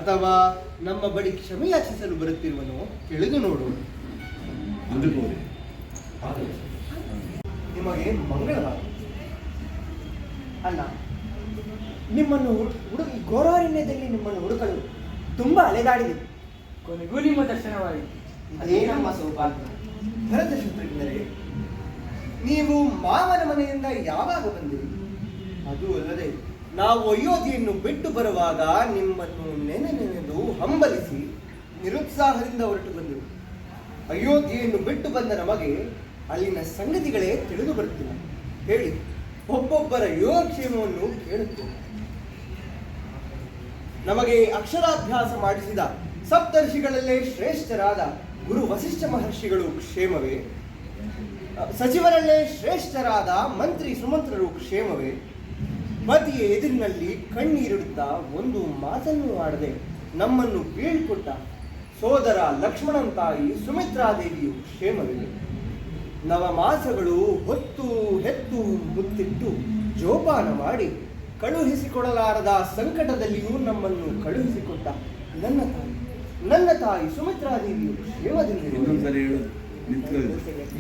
ಅಥವಾ ನಮ್ಮ ಬಳಿ ಕ್ಷಮೆಯಾಚಿಸಲು ಬರುತ್ತಿರುವನೋ ತಿಳಿದು ನೋಡೋಣ. ನಿಮಗೆ ಮಂಗಳವಾರ. ಅಲ್ಲ, ನಿಮ್ಮನ್ನು ಗೋರವರಣ್ಯದಲ್ಲಿ ನಿಮ್ಮನ್ನು ಹುಡುಕಲು ತುಂಬಾ ಅಲೆದಾಡಿದೆ. ಕೊನೆಗೂ ನಿಮ್ಮ ದರ್ಶನವಾಯಿತು. ಅದೇ ನಮ್ಮ ಸೌಭಾಗ್ಯ. ಭರತ ಶತ್ರುಘ್ನರೇ, ನೀವು ಮಾವನ ಮನೆಯಿಂದ ಯಾವಾಗ ಬಂದಿರಿ? ಅದು ಅಲ್ಲದೆ ನಾವು ಅಯೋಧ್ಯೆಯನ್ನು ಬಿಟ್ಟು ಬರುವಾಗ ನಿಮ್ಮನ್ನು ನೆನೆದು ಹಂಬಲಿಸಿ ನಿರುತ್ಸಾಹದಿಂದ ಹೊರಟು ಬಂದೆವು. ಅಯೋಧ್ಯೆಯನ್ನು ಬಿಟ್ಟು ಬಂದ ನಮಗೆ ಅಲ್ಲಿನ ಸಂಗತಿಗಳೇ ತಿಳಿದು ಬರುತ್ತಿಲ್ಲ. ಹೇಳಿ, ಒಬ್ಬೊಬ್ಬರ ಯೋಗಕ್ಷೇಮವನ್ನು ಕೇಳುತ್ತೇವೆ. ನಮಗೆ ಅಕ್ಷರಾಭ್ಯಾಸ ಮಾಡಿಸಿದ ಸಪ್ತರ್ಷಿಗಳಲ್ಲೇ ಶ್ರೇಷ್ಠರಾದ ಗುರು ವಸಿಷ್ಠ ಮಹರ್ಷಿಗಳು ಕ್ಷೇಮವೇ? ಸಚಿವರಲ್ಲೇ ಶ್ರೇಷ್ಠರಾದ ಮಂತ್ರಿ ಸುಮಂತ್ರರು ಕ್ಷೇಮವೇ? ಪತಿಯ ಎದುರಿನಲ್ಲಿ ಕಣ್ಣೀರಿಡುತ್ತಾ ಒಂದು ಮಾತನ್ನು ಆಡದೆ ನಮ್ಮನ್ನು ಬೀಳ್ಕೊಟ್ಟ ಸೋದರ ಲಕ್ಷ್ಮಣನ ತಾಯಿ ಸುಮಿತ್ರಾದೇವಿಯು ಕ್ಷೇಮವೇ? ನವಮಾಸಗಳು ಹೊತ್ತು ಹೆತ್ತು ಮುತ್ತಿಟ್ಟು ಜೋಪಾನ ಮಾಡಿ ಕಳುಹಿಸಿಕೊಡಲಾರದ ಸಂಕಟದಲ್ಲಿಯೂ ನಮ್ಮನ್ನು ಕಳುಹಿಸಿಕೊಟ್ಟ ನನ್ನ ತಾಯಿ ಸುಮಿತ್ರಾದೇವಿಯು ಕ್ಷೇಮದಿಂದ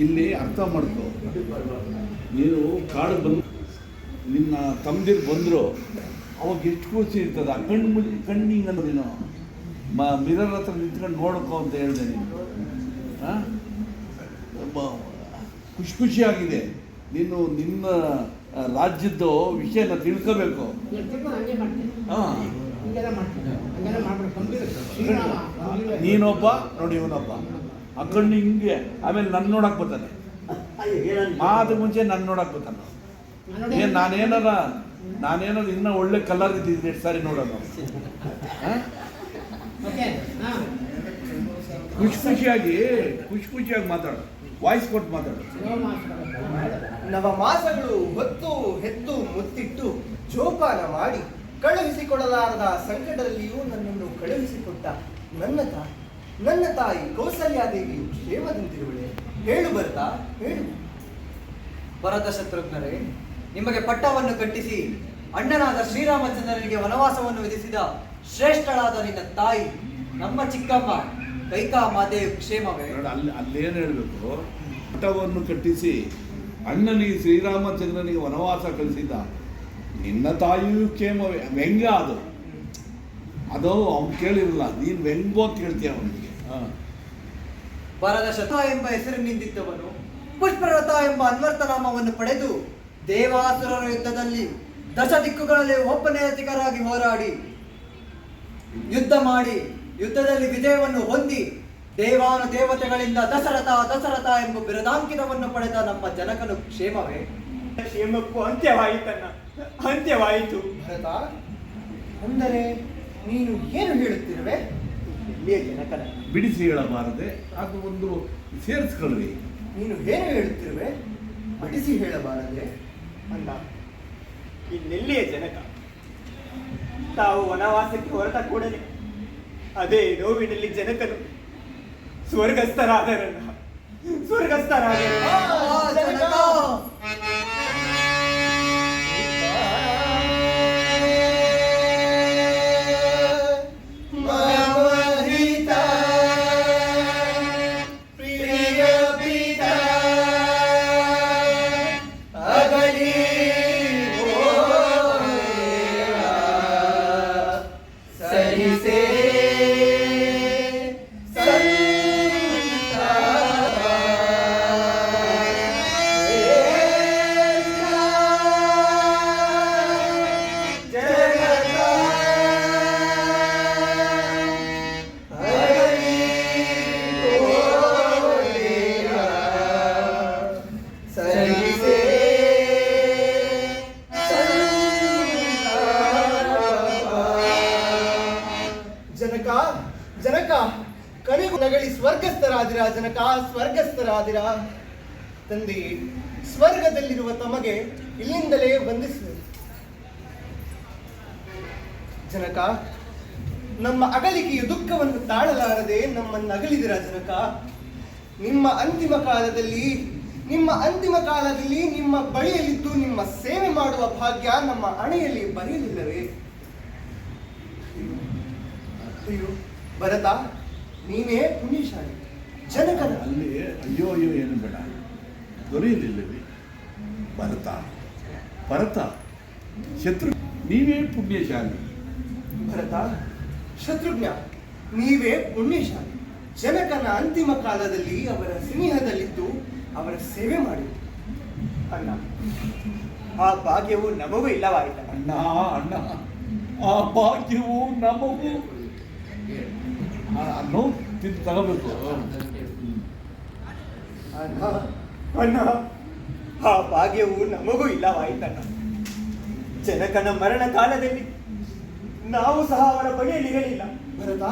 ಇಲ್ಲಿ ಅರ್ಥ ಮಾಡ್ಕೋ. ನೀನು ಕಾಡು ಬಂದು ನಿನ್ನ ತಮ್ಮದಿರು ಬಂದರು, ಅವಾಗ ಎಷ್ಟು ಖುಷಿ ಇರ್ತದೆ. ಆ ಕಣ್ಣಿಂಗ್ ಅಂದ್ರೆ ನೀನು ಮಿರರ್ ಹತ್ರ ನಿಂತ್ಕೊಂಡು ನೋಡ್ಕೋ ಅಂತ ಹೇಳಿದೆ. ನೀನು ಖುಷಿಯಾಗಿದೆ. ನೀನು ನಿನ್ನ ರಾಜ್ಯದ ವಿಷಯನ ತಿಳ್ಕೋಬೇಕು. ನೀನೊಬ್ಬ ನೋಡಿ, ಇವನೊಬ್ಬ. ಆ ಕಣ್ಣು ಹಿಂಗೆ ಆಮೇಲೆ ನನ್ನ ನೋಡಕ್ ಬರ್ತಾನೆ. ಮಾತು ಮುಂಚೆ ನನ್ನ ನೋಡಕ್ ಬರ್ತಾನೆ. ನಾನೇನಾರ ಇನ್ನೂ ಒಳ್ಳೆ ಕಲರ್ ಇದ್ದಿದ್ದೀನಿ ಎಷ್ಟು ಸಾರಿ ನೋಡೋದು. ಖುಷಿಯಾಗಿ ಮಾತಾಡು, ವಾಯ್ಸ್ ಕೊಟ್ಟು ಮಾತಾಡು. ನವಮಾಸಗಳು ಹೊತ್ತು ಹೆತ್ತು ಮುತ್ತಿಟ್ಟು ಜೋಪಾನ ಮಾಡಿ ಕಳುಹಿಸಿಕೊಡಲಾರದ ಸಂಕಟದಲ್ಲಿಯೂ ನನ್ನನ್ನು ಕಳುಹಿಸಿಕೊಟ್ಟ ನನ್ನ ತಾಯಿ ಕೌಸಲ್ಯಾದೇವಿಯು ಕ್ಷೇಮದಂತಿರುವಳೆ. ಹೇಳು ಬರ್ತಾ ಹೇಳು. ಭರತ ಶತ್ರುಘ್ನರೇ, ನಿಮಗೆ ಪಟ್ಟವನ್ನು ಕಟ್ಟಿಸಿ ಅಣ್ಣನಾದ ಶ್ರೀರಾಮಚಂದ್ರನಿಗೆ ವನವಾಸವನ್ನು ವಿಧಿಸಿದ ಶ್ರೇಷ್ಠಳಾದ ನಿನ್ನ ತಾಯಿ ನಮ್ಮ ಚಿಕ್ಕಮ್ಮ ಕೈಕಾ ಮಾತೆಯ ಕ್ಷೇಮವೇ? ಅಲ್ಲೇನು ಹೇಳಬೇಕು, ಪಟ್ಟವನ್ನು ಕಟ್ಟಿಸಿ ಅಣ್ಣನಿಗೆ ಶ್ರೀರಾಮಚಂದ್ರನಿಗೆ ವನವಾಸ ಕಳಿಸಿದ ನಿನ್ನ ತಾಯಿಯೂ ಕ್ಷೇಮವೇ. ವ್ಯಂಗ್ಯ ಅದು ಅವ್ನು ಕೇಳಿರಲ್ಲ, ನೀನು ವ್ಯಂಗ್ಯೋ ಕೇಳ್ತೀಯ ಅವನಿಗೆ. ಭರತ ಶತ ಎಂಬ ಹೆಸರಿನಿಂದಿದ್ದವನು ಪುಷ್ಪರಥ ಎಂಬ ಅನ್ವರ್ಥನಾಮವನ್ನು ಪಡೆದು ದೇವಾಸುರರ ಯುದ್ಧದಲ್ಲಿ ದಶ ದಿಕ್ಕುಗಳಲ್ಲಿ ಒಬ್ಬನೇತಿಕರಾಗಿ ಹೋರಾಡಿ ಯುದ್ಧ ಮಾಡಿ ಯುದ್ಧದಲ್ಲಿ ವಿಜಯವನ್ನು ಹೊಂದಿ ದೇವಾನು ದೇವತೆಗಳಿಂದ ದಶರಥ ಎಂಬ ಬಿರುದಾಂಕಿತವನ್ನು ಪಡೆದ ನಮ್ಮ ಜನಕನು ಕ್ಷೇಮವೇ? ಕ್ಷೇಮಕ್ಕೂ ಅಂತ್ಯವಾಯಿತು. ಭರತ, ಅಂದರೆ ನೀನು ಏನು ಹೇಳುತ್ತಿರುವೆ? ಜನಕನ ಬಿಡಿಸಿ ಹೇಳಬಾರದೆ, ಅದು ಒಂದು ಸೇರಿಸ್ಕೊಳ್ಳಿ. ನೀನು ಏನು ಹೇಳುತ್ತಿರುವೆ? ಬಿಡಿಸಿ ಹೇಳಬಾರದೆ ಅಲ್ಲ. ಇನ್ನೆಲ್ಲಿಯೇ ಜನಕ ತಾವು ವನವಾಸಕ್ಕೆ ಹೊರಟ ಕೂಡಲೇ ಅದೇ ನೋವಿನಲ್ಲಿ ಜನಕನು ಸ್ವರ್ಗಸ್ಥರಾದರಲ್ಲ. ಜನಕ, ಕಣಿಗೂ ನಗಳಿ ಸ್ವರ್ಗಸ್ಥರಾದಿರ. ತಂದೆ, ಸ್ವರ್ಗದಲ್ಲಿರುವ ತಮಗೆ ಇಲ್ಲಿಂದಲೇ ವಂದಿಸುವೆ. ಜನಕ, ನಮ್ಮ ಅಗಲಿಕೆಯ ದುಃಖವನ್ನು ತಾಳಲಾರದೆ ನಮ್ಮನ್ನು ಅಗಲಿದಿರ ಜನಕ. ನಿಮ್ಮ ಅಂತಿಮ ಕಾಲದಲ್ಲಿ ನಿಮ್ಮ ಬಳಿಯಲ್ಲಿದ್ದು ನಿಮ್ಮ ಸೇವೆ ಮಾಡುವ ಭಾಗ್ಯ ನಮ್ಮ ಹಣೆಯಲ್ಲಿ ಬರೆಯಲಿಲ್ಲವೇ? ಅಯ್ಯೋ ಭರತ, ನೀನೇ ಪುಣ್ಯಶಾಲಿ. ಜನಕನ ಅಲ್ಲಿ ಅಯ್ಯೋ ಅಯ್ಯೋ ಏನು ಬೇಡ, ದೊರೆಯಲಿಲ್ಲವೇ ಭರತ ಶತ್ರು, ನೀವೇ ಪುಣ್ಯಶಾಲಿ. ಭರತ, ಶತ್ರುಘ್ನ, ನೀವೇ ಪುಣ್ಯಶಾಲಿ. ಜನಕನ ಅಂತಿಮ ಕಾಲದಲ್ಲಿ ಅವರ ಸ್ನೇಹದಲ್ಲಿದ್ದು ಅವರ ಸೇವೆ ಮಾಡಿ. ಅಣ್ಣ, ಆ ಭಾಗ್ಯವು ನಮಗೂ ಇಲ್ಲವಾಯಿತ. ಅಣ್ಣ ಆ ಭಾಗ್ಯವು ನಮಗೂ ನೋವು ತಿಂದು ತಗೋಬೇಕು. ಅಣ್ಣ, ಆ ಭಾಗ್ಯವು ನಮಗೂ ಇಲ್ಲವಾಯಿತಣ್ಣ. ಜನಕನ ಮರಣ ಕಾಲದಲ್ಲಿ ನಾವು ಸಹ ಅವರ ಬಳಿಯಲ್ಲಿರಲಿಲ್ಲ. ಭರತ,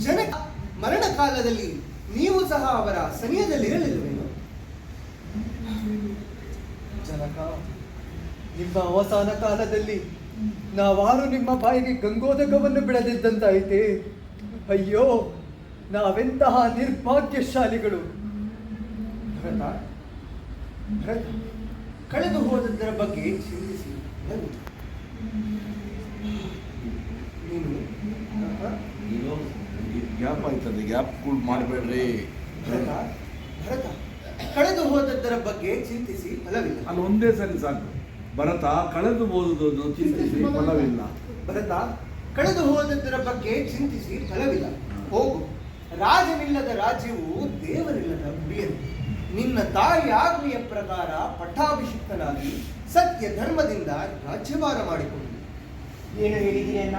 ಜನಕ ಮರಣ ಕಾಲದಲ್ಲಿ ನೀವು ಸಹ ಅವರ ಸನಿಹದಲ್ಲಿರಲಿಲ್ಲವೇನು? ಜನಕ, ನಿಮ್ಮ ಅವಸಾನ ಕಾಲದಲ್ಲಿ ನಾವಾರು ನಿಮ್ಮ ಬಾಯಿಗೆ ಗಂಗೋದಕವನ್ನು ಬಿಡದಿದ್ದಂತಾಯಿತೆ. ಅಯ್ಯೋ, ನಾವೆಂತಹ ನಿರ್ಭಾಗ್ಯಶಾಲಿಗಳು. ಭರತ, ಕಳೆದು ಹೋದದ್ದರ ಬಗ್ಗೆ ಚಿಂತಿಸಿ ಬನ್ನಿ. ನೀನು ಗ್ಯಾಪ್ ಆಯ್ತದೆ, ಗ್ಯಾಪ್ಗಳು ಮಾಡಬೇಡ್ರಿ. ಭರತ, ಕಳೆದು ಹೋದದ್ದರ ಬಗ್ಗೆ ಚಿಂತಿಸಿ ಫಲವಿಲ್ಲ. ಅಲ್ಲಿ ಒಂದೇ ಸರಿ ಸಾಕು. ಭರತ, ಕಳೆದು ಹೋದುದು ಚಿಂತಿಸಿ ಫಲವಿಲ್ಲ. ಭರತ, ಕಳೆದು ಹೋದದ್ದರ ಬಗ್ಗೆ ಚಿಂತಿಸಿ ಫಲವಿಲ್ಲ. ಹೋಗು, ರಾಜನಿಲ್ಲದ ರಾಜ್ಯವು ದೇವರಿಲ್ಲದ ಗುಡಿಯಂತೆ. ನಿನ್ನ ತಾಯಿ ಆಜ್ಞೆಯ ಪ್ರಕಾರ ಪಟ್ಟಾಭಿಷಿಕ್ತನಾಗಿ ಸತ್ಯ ಧರ್ಮದಿಂದ ರಾಜ್ಯಭಾರ ಮಾಡಿಕೊಂಡು. ಏನು ಹೇಳಿದ್ದೀರಿ ಅಣ್ಣ?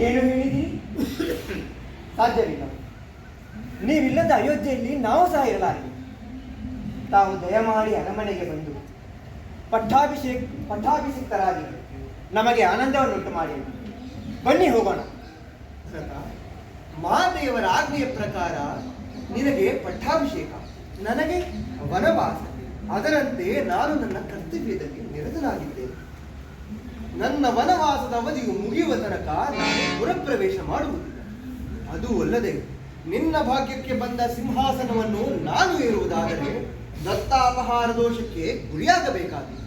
ಏನು ಹೇಳಿದ್ದೀರಿ? ಸಾಧ್ಯವಿಲ್ಲ. ನೀವಿಲ್ಲದ ಅಯೋಧ್ಯೆಯಲ್ಲಿ ನಾವು ಸಹ ಇರಲಾರೆ. ತಾವು ದಯಮಾಡಿ ಅರಮನೆಗೆ ಬಂದು ಪಟ್ಟಾಭಿಷಿಕ್ತರಾಗಿ ನಮಗೆ ಆನಂದವನ್ನುಂಟು ಮಾಡಿ. ಬನ್ನಿ ಹೋಗೋಣ. ಭರತ, ಮಾತೆಯವರ ಆಜ್ಞೆಯ ಪ್ರಕಾರ ನಿನಗೆ ಪಟ್ಟಾಭಿಷೇಕ, ನನಗೆ ವನವಾಸ. ಅದರಂತೆ ನಾನು ನನ್ನ ಕರ್ತವ್ಯದಲ್ಲಿ ನಿರತನಾಗಿದ್ದೇನೆ. ನನ್ನ ವನವಾಸದ ಅವಧಿಯು ಮುಗಿಯುವ ತನಕ ನಾನು ಪುರಪ್ರವೇಶ ಮಾಡುವುದಿಲ್ಲ. ಅದು ಅಲ್ಲದೆ ನಿನ್ನ ಭಾಗ್ಯಕ್ಕೆ ಬಂದ ಸಿಂಹಾಸನವನ್ನು ನಾನು ಏರುವುದಾದರೆ ದತ್ತಾಪಹಾರ ದೋಷಕ್ಕೆ ಗುರಿಯಾಗಬೇಕಾಗಿದೆ.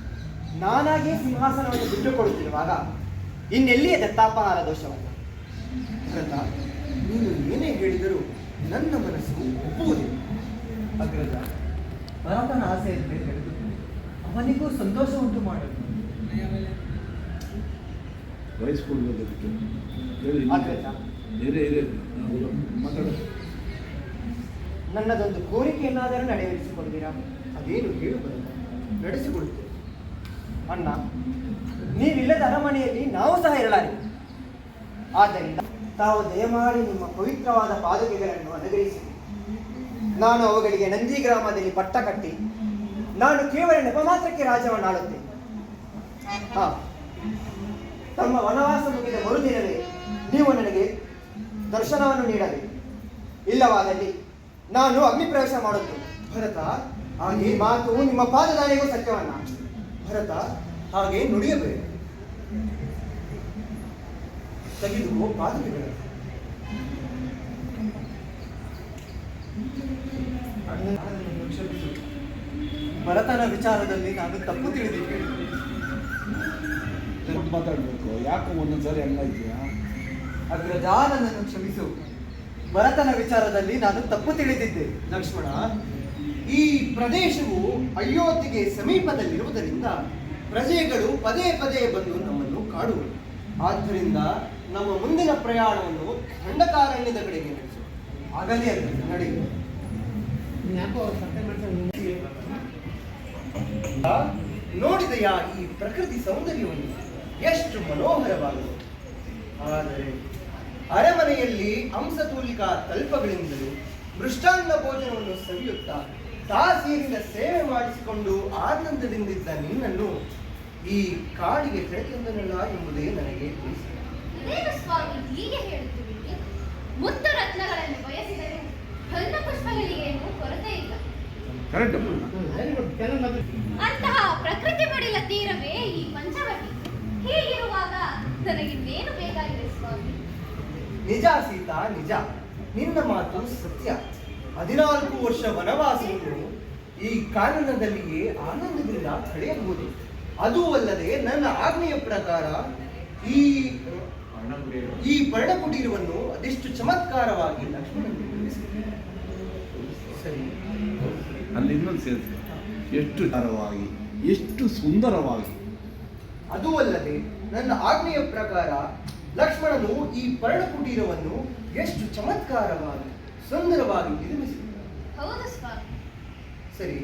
ನಾನಾಗಿ ಸಿಂಹಾಸನವನ್ನು ಬಿಟ್ಟುಕೊಡುತ್ತಿರುವಾಗ ಇನ್ನೆಲ್ಲಿಯೇ ದತ್ತಾಪಹಾರ ದೋಷವನ್ನು? ಭರತ, ನೀನು ಏನೇ ಹೇಳಿದರೂ ನನ್ನ ಮನಸ್ಸು ಒಪ್ಪುವುದಿಲ್ಲ. ಅಗ್ರಜ, ಭರತನ ಆಸೆಯಂತೆ ಹೇಳಿದು ಅವನಿಗೂ ಸಂತೋಷ ಉಂಟು ಮಾಡಲು. ವಹಿಸ್ಕೊಳ್ಬೇಕು. ಹೇಳಿ, ಅಗ್ರಜ, ಮಾತಾಡ. ನನ್ನದೊಂದು ಕೋರಿಕೆಯನ್ನಾದರೂ ನೆರವೇರಿಸಿಕೊಳ್ತೀರಾ? ಅದೇನು ಹೇಳು ಭರತ, ನಡೆಸಿಕೊಡುತ್ತೇನೆ. ಅಣ್ಣ, ನೀವಿಲ್ಲದ ಅರಮನೆಯಲ್ಲಿ ನಾವು ಸಹ ಇರಲಾರೆ. ಆದ್ದರಿಂದ ತಾವು ದಯಮಾಡಿ ನಿಮ್ಮ ಪವಿತ್ರವಾದ ಪಾದುಕೆಗಳನ್ನು ಅನುಗ್ರಹಿಸಿ ನಾನು ಅವುಗಳಿಗೆ ನಂದಿ ಗ್ರಾಮದಲ್ಲಿ ಪಟ್ಟ ಕಟ್ಟಿ ನಾನು ಕೇವಲ ನೆಪ ಮಾತ್ರಕ್ಕೆ ರಾಜ್ಯವನ್ನಾಳುತ್ತೇನೆ. ತಮ್ಮ ವನವಾಸ ಮುಗಿದ ಮರುದಿನವೇ ನೀವು ನನಗೆ ದರ್ಶನವನ್ನು ನೀಡಬೇಕು. ಇಲ್ಲವಾದಲ್ಲಿ ನಾನು ಅಗ್ನಿಪ್ರವೇಶ ಮಾಡುತ್ತೇನೆ. ಭರತ, ಈ ಹಾಗೆ ಮಾತು ನಿಮ್ಮ ಪಾದದಾನಿಗೂ ಸತ್ಯವನ್ನ. ಭರತ, ಹಾಗೆ ನುಡಿಯಬೇಡ. ತೆಗೆದುಕೋ ಪಾದಕೆಗಳನ್ನು. ಕ್ಷಮಿಸು. ಭರತನ ವಿಚಾರದಲ್ಲಿ ನಾನು ತಪ್ಪು ತಿಳಿದಿದ್ದೇನೆ. ಮಾತಾಡ್ಬೇಕು. ಯಾಕೆ ಒಂದೊಂದ್ಸರಿ ಹಂಗಾಯ್ತೀಯಾ? ಅಗ್ರಜ, ನನ್ನನ್ನು ಕ್ಷಮಿಸು. ಭರತನ ವಿಚಾರದಲ್ಲಿ ನಾನು ತಪ್ಪು ತಿಳಿದಿದ್ದೆ. ಲಕ್ಷ್ಮಣ, ಈ ಪ್ರದೇಶವು ಅಯೋಧ್ಯೆಗೆ ಸಮೀಪದಲ್ಲಿರುವುದರಿಂದ ಪ್ರಜೆಗಳು ಪದೇ ಪದೇ ಬಂದು ನಮ್ಮನ್ನು ಕಾಡುವರು. ಆದ್ದರಿಂದ ನಮ್ಮ ಮುಂದಿನ ಪ್ರಯಾಣವನ್ನು ದಂಡಕಾರಣ್ಯದ ಕಡೆಗೆ ನಡೆಸು. ಆಗಲಿ ಅಗ್ರಜ, ನಡೆಯುವ ನೋಡಿದೆಯಾ ಈ ಪ್ರಕೃತಿ ಸೌಂದರ್ಯವನ್ನು? ಎಷ್ಟು ಮನೋಹರವಾಗಿದೆ. ಆದರೆ ಅರಮನೆಯಲ್ಲಿ ಹಂಸತೂಲಿಕಾ ತಲ್ಪಗಳಿಂದಲೂ ಮೃಷ್ಟಾನ್ನ ಭೋಜನವನ್ನು ಸವಿಯುತ್ತಾ ದಾಸಿಯರಿಂದ ಸೇವೆ ಮಾಡಿಸಿಕೊಂಡು ಆನಂದದಿಂದಿದ್ದ ನಿನ್ನನ್ನು ಈ ಕಾಡಿಗೆ ಕರೆತಂದನಲ್ಲ ಎಂಬುದೇ ನನಗೆ ತಿಳಿಸಿದೆ. ಇದೇನು ಸ್ವಾಮಿ ಹೀಗೆ ಹೇಳುತ್ತಿದ್ದೀರಿ? ಮುತ್ತು ರತ್ನಗಳನ್ನು ಬಯಸಿದರೆ ಗಂಧ ಪುಷ್ಪಗಳಿಗೇನು ಕೊರತೆ ಇಲ್ಲ. ಕರೆಕ್ಟ್. ಅಂತಹ ಪ್ರಕೃತಿ ಮಡಿಲ ತೀರವೇ ಈ ಪಂಚವಟಿ. ಹೀಗಿರುವಾಗ ನನಗಿನ್ನೇನು ಬೇಕಾಗಿದೆ ಸ್ವಾಮಿ? ನಿಜ ಸೀತಾ, ನಿಜ. ನಿನ್ನ ಮಾತು ಸತ್ಯ. 14 ವರ್ಷ ವನವಾಸವನ್ನು ಈ ಕಾನನದಲ್ಲಿಯೇ ಆನಂದದಿಂದ ಕಳೆಯಬಹುದು. ಅದೂ ಅಲ್ಲದೆ ನನ್ನ ಆಜ್ಞೆಯ ಪ್ರಕಾರ ಈ ಈ ಪರ್ಣಕುಟೀರವನ್ನು ಅದೆಷ್ಟು ಚಮತ್ಕಾರವಾಗಿ ಲಕ್ಷ್ಮಣನಿಗೆ ನಿರ್ಮಿಸಿದೆ. ಸರಿ, ಅಲ್ಲಿ ಇನ್ನೊಂದು ಸೇರಿಸಿ, ಎಷ್ಟು ಚಾರವಾಗಿ, ಎಷ್ಟು ಸುಂದರವಾಗಿ. ಅದೂ ಅಲ್ಲದೆ ನನ್ನ ಆಜ್ಞೆಯ ಪ್ರಕಾರ ಲಕ್ಷ್ಮಣನು ಈ ಪರ್ಣಕುಟೀರವನ್ನು ಎಷ್ಟು ಚಮತ್ಕಾರವಾಗಿ ಸುಂದರವಾಗಿ ನಿರ್ಮಿಸಿದ. ಹೌದು ಸ್ವಾಮಿ. ಸರಿ,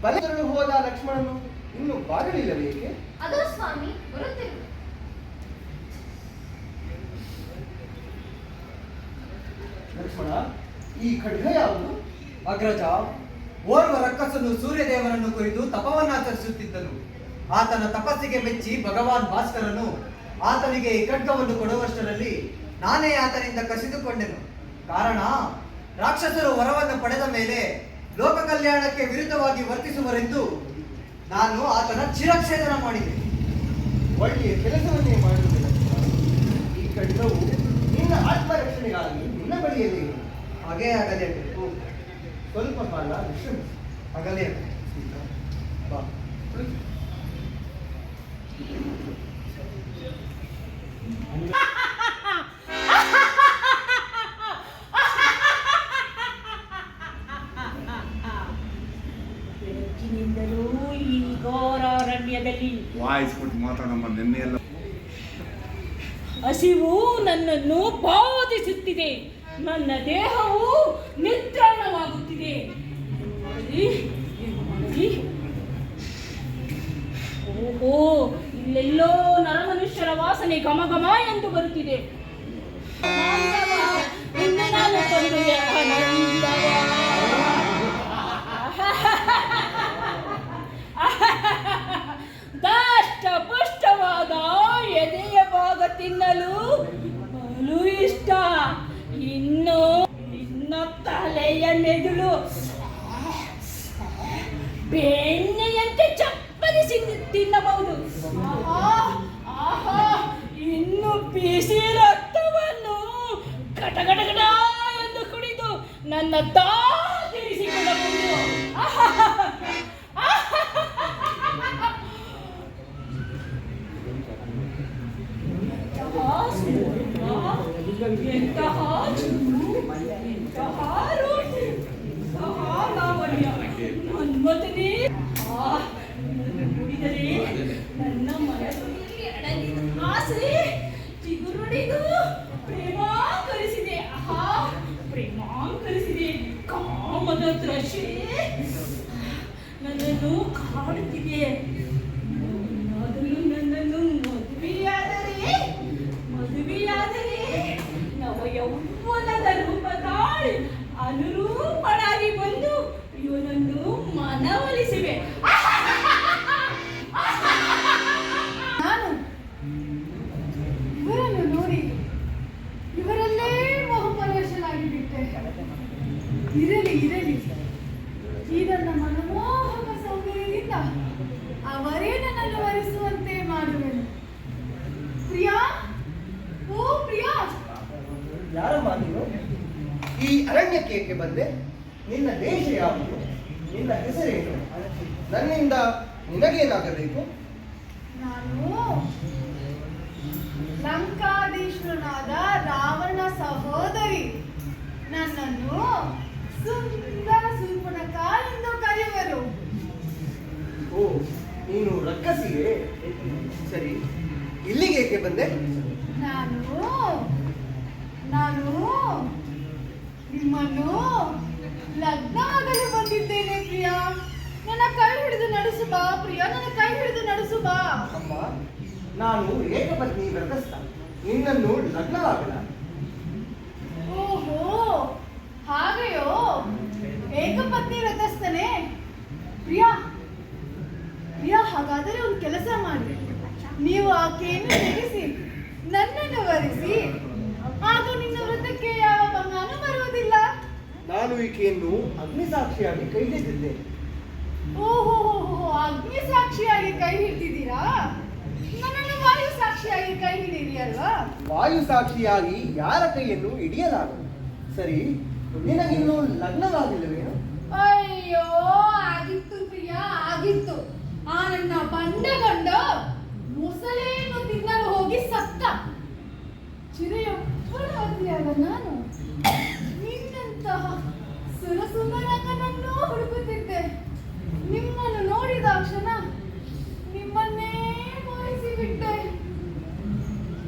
ಬಲಗರಳು ಹೋದ ಲಕ್ಷ್ಮಣನು ಇನ್ನು ಬಾಗಲಿಲ್ಲಬೇಕೆ? ಅದು ಸ್ವಾಮಿ ಬರುತ್ತಿರುವುದು. ಲಕ್ಷ್ಮಣ, ಈ ಖಡ್ಗ ಯಾವುದು? ಅಗ್ರಜ, ಓರ್ವ ರಕ್ಕಸನು ಸೂರ್ಯದೇವನನ್ನು ಕುರಿತು ತಪವನ್ನಾಚರಿಸುತ್ತಿದ್ದನು. ಆತನ ತಪಸ್ಸಿಗೆ ಮೆಚ್ಚಿ ಭಗವಾನ್ ಭಾಸ್ಕರನು ಆತನಿಗೆ ಈ ಖಡ್ಗವನ್ನು ಕೊಡುವಷ್ಟರಲ್ಲಿ ನಾನೇ ಆತನಿಂದ ಕಸಿದುಕೊಂಡೆನು. ಕಾರಣ, ರಾಕ್ಷಸರು ವರವನ್ನು ಪಡೆದ ಮೇಲೆ ಲೋಕ ಕಲ್ಯಾಣಕ್ಕೆ ವಿರುದ್ಧವಾಗಿ ವರ್ತಿಸುವರೆಂದು ನಾನು ಆತನ ಚಿರಚ್ಛೇದನ ಮಾಡಿದೆ. ಒಳ್ಳೆಯ ಕೆಲಸವನ್ನೇ ಮಾಡುವುದಿಲ್ಲ. ಈ ಖಡ್ಗವು ನಿನ್ನ ಆತ್ಮರಕ್ಷಣೆಗಾಗಿ ನಿನ್ನ ಬಳಿಯಲ್ಲೇ ಇದೆ. ಹಾಗೇ ಆಗಲೇ ಸ್ವಲ್ಪ ಕಾಲ ವಿಶ್ರಮಿಸಿ. ಆಗಲೇ ಬಾ, ಕುಳಿತು. ಬೆಳಗಿನಿಂದಲೂ ಈ ಘೋರಾರಣ್ಯದಲ್ಲಿ ವಾಯಿಸ್ಬಿಟ್ಟು ಮಾತಾಡಮ್ಮ. ನಿನ್ನೆ ಎಲ್ಲ ಹಸಿವು ನನ್ನನ್ನು ಬಾಧಿಸುತ್ತಿದೆ. ನನ್ನ ದೇಹವು ನಿತ್ರಾಣವಾಗುತ್ತಿದೆ. ಓಹೋ, ಇಲ್ಲೆಲ್ಲೋ ನರಮನುಷ್ಯರ ವಾಸನೆ ಘಮ ಘಮ ಎಂದು ಬರುತ್ತಿದೆ. ಇನ್ನು ನಾನು ಕೊಂದುವೆ ಆನಂದವ. ದಷ್ಟ ಪುಷ್ಟವಾದ ಎದೆಯ ಭಾಗ ತಿನ್ನಲು ಬಲು ಇಷ್ಟ. ಇನ್ನು ತಲೆಯ ಮೆದುಳು ಬೆಣ್ಣೆಯಂತೆ ಚಪ್ಪರಿಸಿ ತಿನ್ನಬಹುದು. ಆಹಾ, ಇನ್ನು ಬಿಸಿ ರಕ್ತವನ್ನು ಗಟಗಟಗಟ ಎಂದು ಕುಡಿದು ನನ್ನ ದಾಹ ತೀರಿಸಿಕೊಳ್ಳಬಹುದು. ಎಂತಹ ಚೂರು, ಎಂತಹ ರೂಪು, ಎಂತಹ ಲಾವಣ್ಯ. ಮನ್ಮಥನೇ, ಕುಡಿದರೆ ನನ್ನ ಮನಸ್ಸಿನಲ್ಲಿ ಅಡಗಿದ ಆಸೆ ಚಿಗುರುಡಿದು ಪ್ರೇಮಾಂಕರಿಸಿದೆ. ಪ್ರೇಮಾಂಕರಿಸಿದೆ. ಕಾಮದ ತ್ರಷೆ ನನ್ನನ್ನು ಕಾಡುತ್ತಿದೆ. ನನ್ನನ್ನು ಮದುವೆಯಾದರೆ ನವಯೌವನದ ರೂಪ ತಾಳಿ ಅನುರೂಪಳಾಗಿ ಬಂದು ಇವನನ್ನು ಮನವೊಲಿಸಿವೆ. ನಾನು ಇವರನ್ನು ನೋಡಿ ಇವರಲ್ಲೇ ಮೋಹಪರವಶನಾಗಿ ಬಿಟ್ಟೆ. ಇರಲಿ ಈ ನನ್ನ ಮನಮೋಹಕ ಸೌಂದರ್ಯದಿಂದ ಅವರೇ ನನ್ನನ್ನು ವರಿಸುವಂತೆ ಮಾಡುವೆನು. ಪ್ರಿಯಾ, ಓ ಪ್ರಿಯಾ. ಯಾರಮ್ಮ ನೀನು? ಈ ಅರಣ್ಯಕ್ಕೆ ಏಕೆ ಬಂದೆ? ನಿನ್ನ ದೇಶ ಯಾವುದು? ನಿನ್ನ ಹೆಸರೇನು? ನನ್ನಿಂದ ನಿನಗೇನಾಗಬೇಕು? ನಾನು ಲಂಕಾಧೀಶ್ವರನಾದ ರಾವಣ ಸಹೋದರಿ. ನನ್ನನ್ನು ಸುಂದರ ಶೂರ್ಪಣಖ ಎಂದು ಕರೆಯುವರು. ಓ, ನೀನು ರಕ್ಕಸಿಯೇ? ಸರಿ, ಇಲ್ಲಿಗೆ ಏಕೆ ಬಂದೆ? ನಾನು ನಿಮ್ಮನ್ನು ಲಗ್ನವಾಗಲು ಬಂದಿದ್ದೇನೆ ಪ್ರಿಯಾ. ನನ್ನ ಕೈ ಹಿಡಿದು ನಡೆಸು ಬಾ ಪ್ರಿಯಾ, ನನ್ನ ಕೈ ಹಿಡಿದು ನಡೆಸು ಬಾ. ಅಮ್ಮ, ನಾನು ಏಕಪತ್ನಿ ವ್ರತಸ್ಥ. ನಿನ್ನನ್ನು ಲಗ್ನವಾಗಲ? ಓಹೋ, ಹಾಗೆಯೋ? ಏಕಪತ್ನಿ ವ್ರತಸ್ಥನೇ? ಪ್ರಿಯಾ, ಹಾಗಾದರೆ ಒಂದು ಕೆಲಸ ಮಾಡಿ. ನೀವು ಆಕೆಯನ್ನು ತೆಗೆಸಿ ನನ್ನನ್ನು ವರಿಸಿ, ಆಗ ನಿನ್ನ ವ್ರತಕ್ಕೆ ಯಾವ ಭಂಗನೂ ಬರುವುದಿಲ್ಲ. ನಾನು ಈಕೆಯನ್ನು ಅಗ್ನಿ ಸಾಕ್ಷಿಯಾಗಿ ಕೈ ಹಿಡಿದಿದ್ದೆ. ಓಹೋ, ಅಗ್ನಿ ಸಾಕ್ಷಿಯಾಗಿ ಕೈ ಹಿಡಿದಿದ್ದೀರಾ? ನನ್ನನ್ನು ವಾಯು ಸಾಕ್ಷಿಯಾಗಿ ಕೈ ಹಿಡಿಯಿರಿ ಅಲ್ವಾ? ವಾಯು ಸಾಕ್ಷಿಯಾಗಿ ಯಾರ ಕೈಯನ್ನು ಹಿಡಿಯಲಾಗದು. ಸರಿ, ನಿನಗಿನ್ನು ಲಗ್ನವಾಗಿಲ್ಲವೇನು? ಅಯ್ಯೋ, ಆಗಿತ್ತು ಪ್ರಿಯಾ, ಆಗಿತ್ತು. ನನ್ನ ಬಂಡ ಗಂಡ ಮೊಸಳೆಯನ್ನು ತಿನ್ನಲು ಹೋಗಿ ಸತ್ತ. ಚಿರೆಯೊಬ್ಬಳಾದ ನಾನು ನಿನ್ನಂತಹ ಸುರಸುಂದರಂಗನನ್ನೂ ಹುಡುಕುತ್ತಿದ್ದೆ. ನಿಮ್ಮನ್ನು ನೋಡಿದ ಕ್ಷಣ ನಿಮ್ಮನ್ನೇ ಮೋಹಿಸಿಬಿಟ್ಟೆ.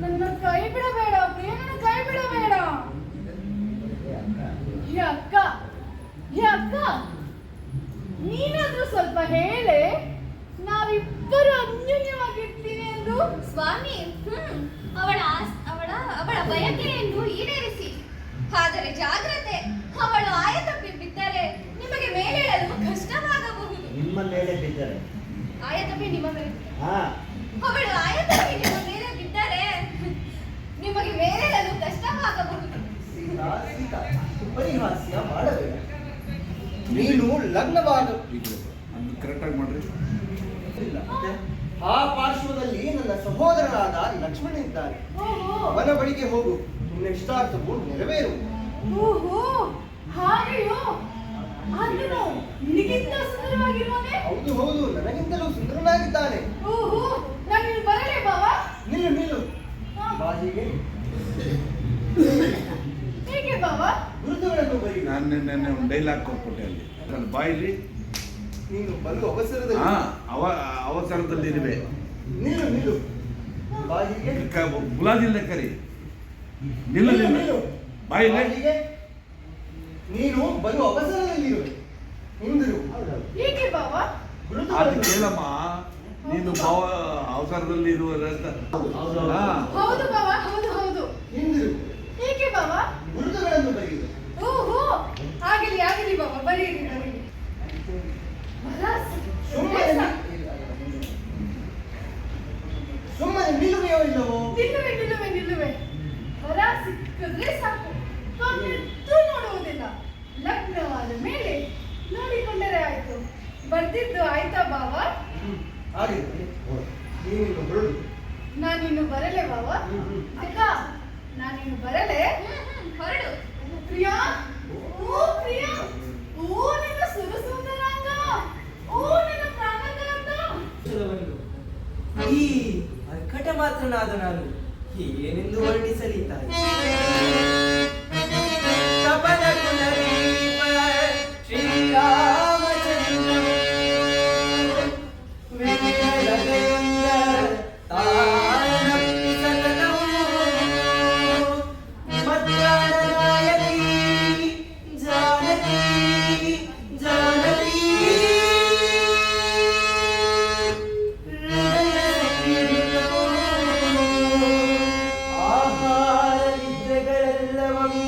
ನನ್ನ ಕೈ ಬಿಡಬೇಡ ಪ್ರಿಯ, ನನ್ನ ಕೈ ಬಿಡಬೇಡ. ಹೇ ಅಕ್ಕ, ಹೇ ಅಕ್ಕ, ನೀನಾದ್ರೂ ಸ್ವಲ್ಪ ಹೇಳೆ ನಾವಿಬ್ಬರು ಅನ್ಯೋನ್ಯವಾಗಿರ್ತೀನಿ ಎಂದು. ಸ್ವಾಮಿ, ಅವಳ ಬಯಕೆಯನ್ನು ಈಡೇರಿಸಿ. ಆದರೆ ಜಾಗ್ರತೆ, ಅವಳು ಆಯತಪ್ಪಿ ಬಿದ್ದರೆ ನಿಮಗೆ ಮೇಲೇಳಲು ಕಷ್ಟವಾಗಬಹುದು. ನಿಮ್ಮ ಮೇಲೆ ಬಿದ್ದರೆ ಆಯತಪ್ಪಿ ನಿಮ್ಮ ಮೇಲೆ, ಹಾ, ಅವಳು ಆಯತಪ್ಪಿ ನಿಮ್ಮ ಮೇಲೆ ಬಿದ್ದರೆ ನಿಮಗೆ ಮೇಲೇಳಲು ಕಷ್ಟವಾಗಬಹುದು. ಸೀತಾ, ಸೀತಾ, ಪರಿಹಾಸ್ಯ ಮಾಡಬೇಡ. ನೀನು ಲಗ್ನವಾದ ಕರೆಕ್ಟಾಗಿ ಮಾಡ್ರಿ. ಆ ಪಾರ್ಶ್ವದಲ್ಲಿ ನನ್ನ ಸಹೋದರನಾದ ಲಕ್ಷ್ಮಣ ಇದ್ದಾನೆ. ಓಹೋ, ಅವನ ಬಳಿಗೆ ಹೋಗು, ನಿನ್ನ ಇಷ್ಟಾರ್ಥವು ನೆರವೇರು. ಓಹೋ, ಹಾಗೆಯೋ? ಆತನು ನಿನಗಿಂತ ಸುಂದರವಾಗಿರುವನೇ? ಹೌದು ಹೌದು, ನನಗಿಂತಲೂ ಸುಂದರನಾಗಿದ್ದಾನೆ. ಓಹೋ, ನಾನು ಬರಲೇ ಬಾವಾ? ನಿಲ್ಲು ನಿಲ್ಲು, ಬಾ ಹೀಗೆ. ಹೇಗೆ ಬಾವಾ? ಗುರುತುಗಳನ್ನು ಬರೀ. ನಾನು ನೆನ್ನೆ ಒಂದು ಡೈಲಾಗ್ ಕೊಟ್ಬಿಟ್ಟೆ ಅಲ್ಲಿ ನನ್ನ ಬಾಯಿಲಿ. ನೀನು ಬಲು ಅವಸರದಲ್ಲಿ. ಅವಸರದಲ್ಲಿರುವೆ. ನಿಲ್ಲು ನಿಲ್ಲು, ಬಾ ಹೀಗೆ. ಗುಲಾದಿಲ್ಲ ಕರಿ. ನಿಲ್ಲ ನಿಲ್ಲು, ನಿಲ್ಲ ನಿಲ್ಲು. ಬಾಯಿಲೆ. ಬಾ ಹೀಗೆ. ನೀನು ಬಲು ಅವಸರದಲ್ಲಿರುವೆ, ಹಿಂದಿರು. ಹೇಗೆ ಬಾವಾ? ಅದು ಗುರುತುಗಳನ್ನು ಕೇಳಮ್ಮ, ನೀನು ಅವಸರದಲ್ಲಿ ಇರುವುದಂತ. ಹೌದು ಬಾವಾ, ಹೌದು ಹೌದು. ಹಿಂದಿರು. ಹೇಗೆ ಬಾವಾ? ಗುರುತುಗಳನ್ನು ಬರೆಯುವುದು. ಓಹೋ, ಆಗಲಿ ಆಗಲಿ ಬಾಬಾ, ಬರೀರಿ ಬರೀರಿ. ಸುಮ್ಮನೆ ಸುಮ್ಮನೆ ನಿಲ್ಲುವೆಯೋ ಇಲ್ಲವೋ? ನಿಲ್ಲುವೆ ನಿಲ್ಲುವೆ ನಿಲ್ಲುವೆ. ಹೊರ ಸಿಕ್ಕಿದ್ರೆ ಸಾಕು, ಕಣ್ಣೆತ್ತು ನೋಡುವುದಿಲ್ಲ. ಲಗ್ನವಾದ ಮೇಲೆ ನೋಡಿಕೊಂಡರೆ ಆಯ್ತು. ಬರ್ದಿದ್ದು ಆಯ್ತಾ ಬಾವಾ? ಹಾಗಿದ್ರೆ ನೀನಿನ್ನು ಹೊರಡು. ನಾನಿನ್ನು ಬರಲೆ ಬಾವಾ? ಅಕ್ಕ, ನಾನಿನ್ನು ಬರಲೆ? ಹೊರಡು. ಪ್ರಿಯಾ, ಓ ಪ್ರಿಯಾ, ಓ ನನ್ನ ಸುರಸುಂದರಾಂಗ, ಓ ನನ್ನ ಪ್ರಾಣಕರಂಗ. ಈ ಅರ್ಕಟ ಮಾತ್ರನಾದ ನಾನು ಏನೆಂದು ವರ್ಣಿಸಲಿ ತಾಯಿ. ಕಪಲ ಕುಲದೀಪ ಶ್ರೀರಾಮಚಂದ್ರ ವಿಠಲದೆಯುಂದ ತಾನಪ್ಪಿ ಸತತವು ಮಧ್ಯಾಹ್ನನಾಯಕಿ ಜಾನಕಿ ಜಾನಕಿ ಆಹಾರ ನಿದ್ರೆಗಳೆಲ್ಲವೂ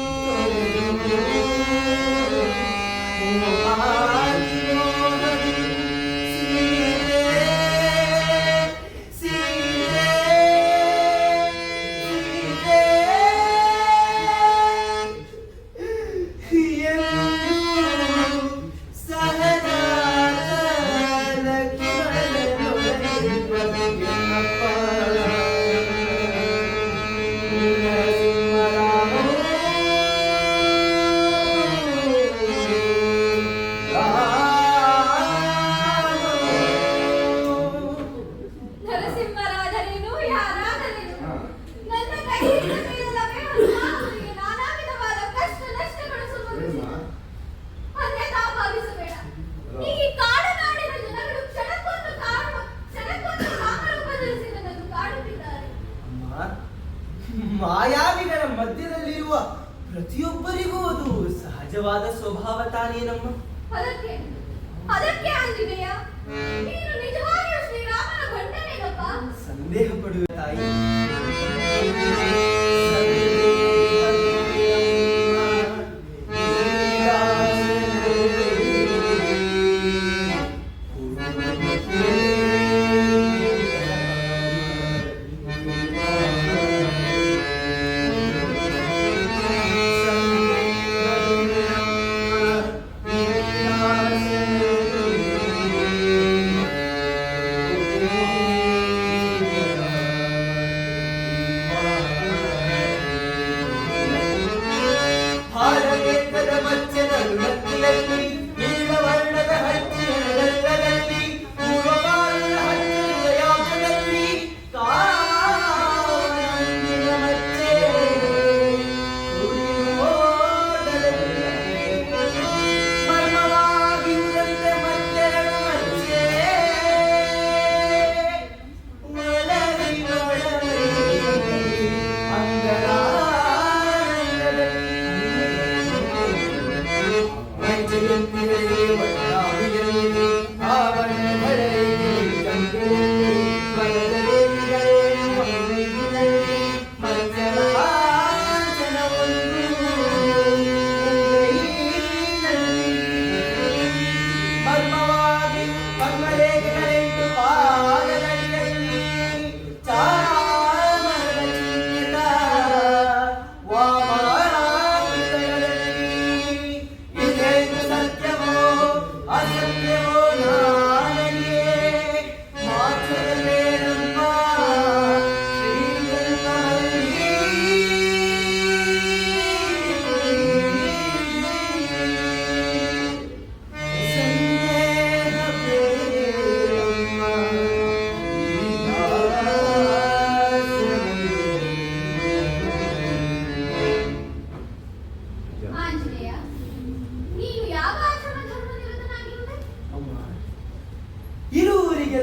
ನರಸಿಂಹರಾದರೇನು ಯಾರಾದರೇನು ನನ್ನ ಕೈಯಿಂದ ಬೀಳಲವೇ ಅವರಿಗೆ ನಾನಾ ವಿಧವಾದ ಕಷ್ಟ ನಷ್ಟಗಳು ಸಂಭವಿಸಿವೆ. ಅನ್ಯಥಾ ಭಾವಿಸಬೇಡ. ಈ ಕಾಡು ನಾಡಿನ ಜನಗಳು ಕ್ಷಣಕ್ಕೊಂದು ಕಾಮರೂಪದಲ್ಲಿ ನನ್ನನ್ನು ಕಾಡುತ್ತಿದ್ದಾರೆ. ಮಾಯಾವಿಗಳ ಮಧ್ಯದಲ್ಲಿರುವ ಪ್ರತಿಯೊಬ್ಬರಿಗೂ ಅದು ಸಹಜವಾದ ಸ್ವಭಾವ ತಾನೇನಮ್ಮ. ಅದಕ್ಕೆ ಅಂಜಿದೆಯಾ? ನೀನು ನಿಜವಾಗಿಯೂ ಶ್ರೀರಾಮನ ಗಂಡನೇನಪ್ಪ? ಸಂದೇಹ ಪಡುವ ತಾಯಿ.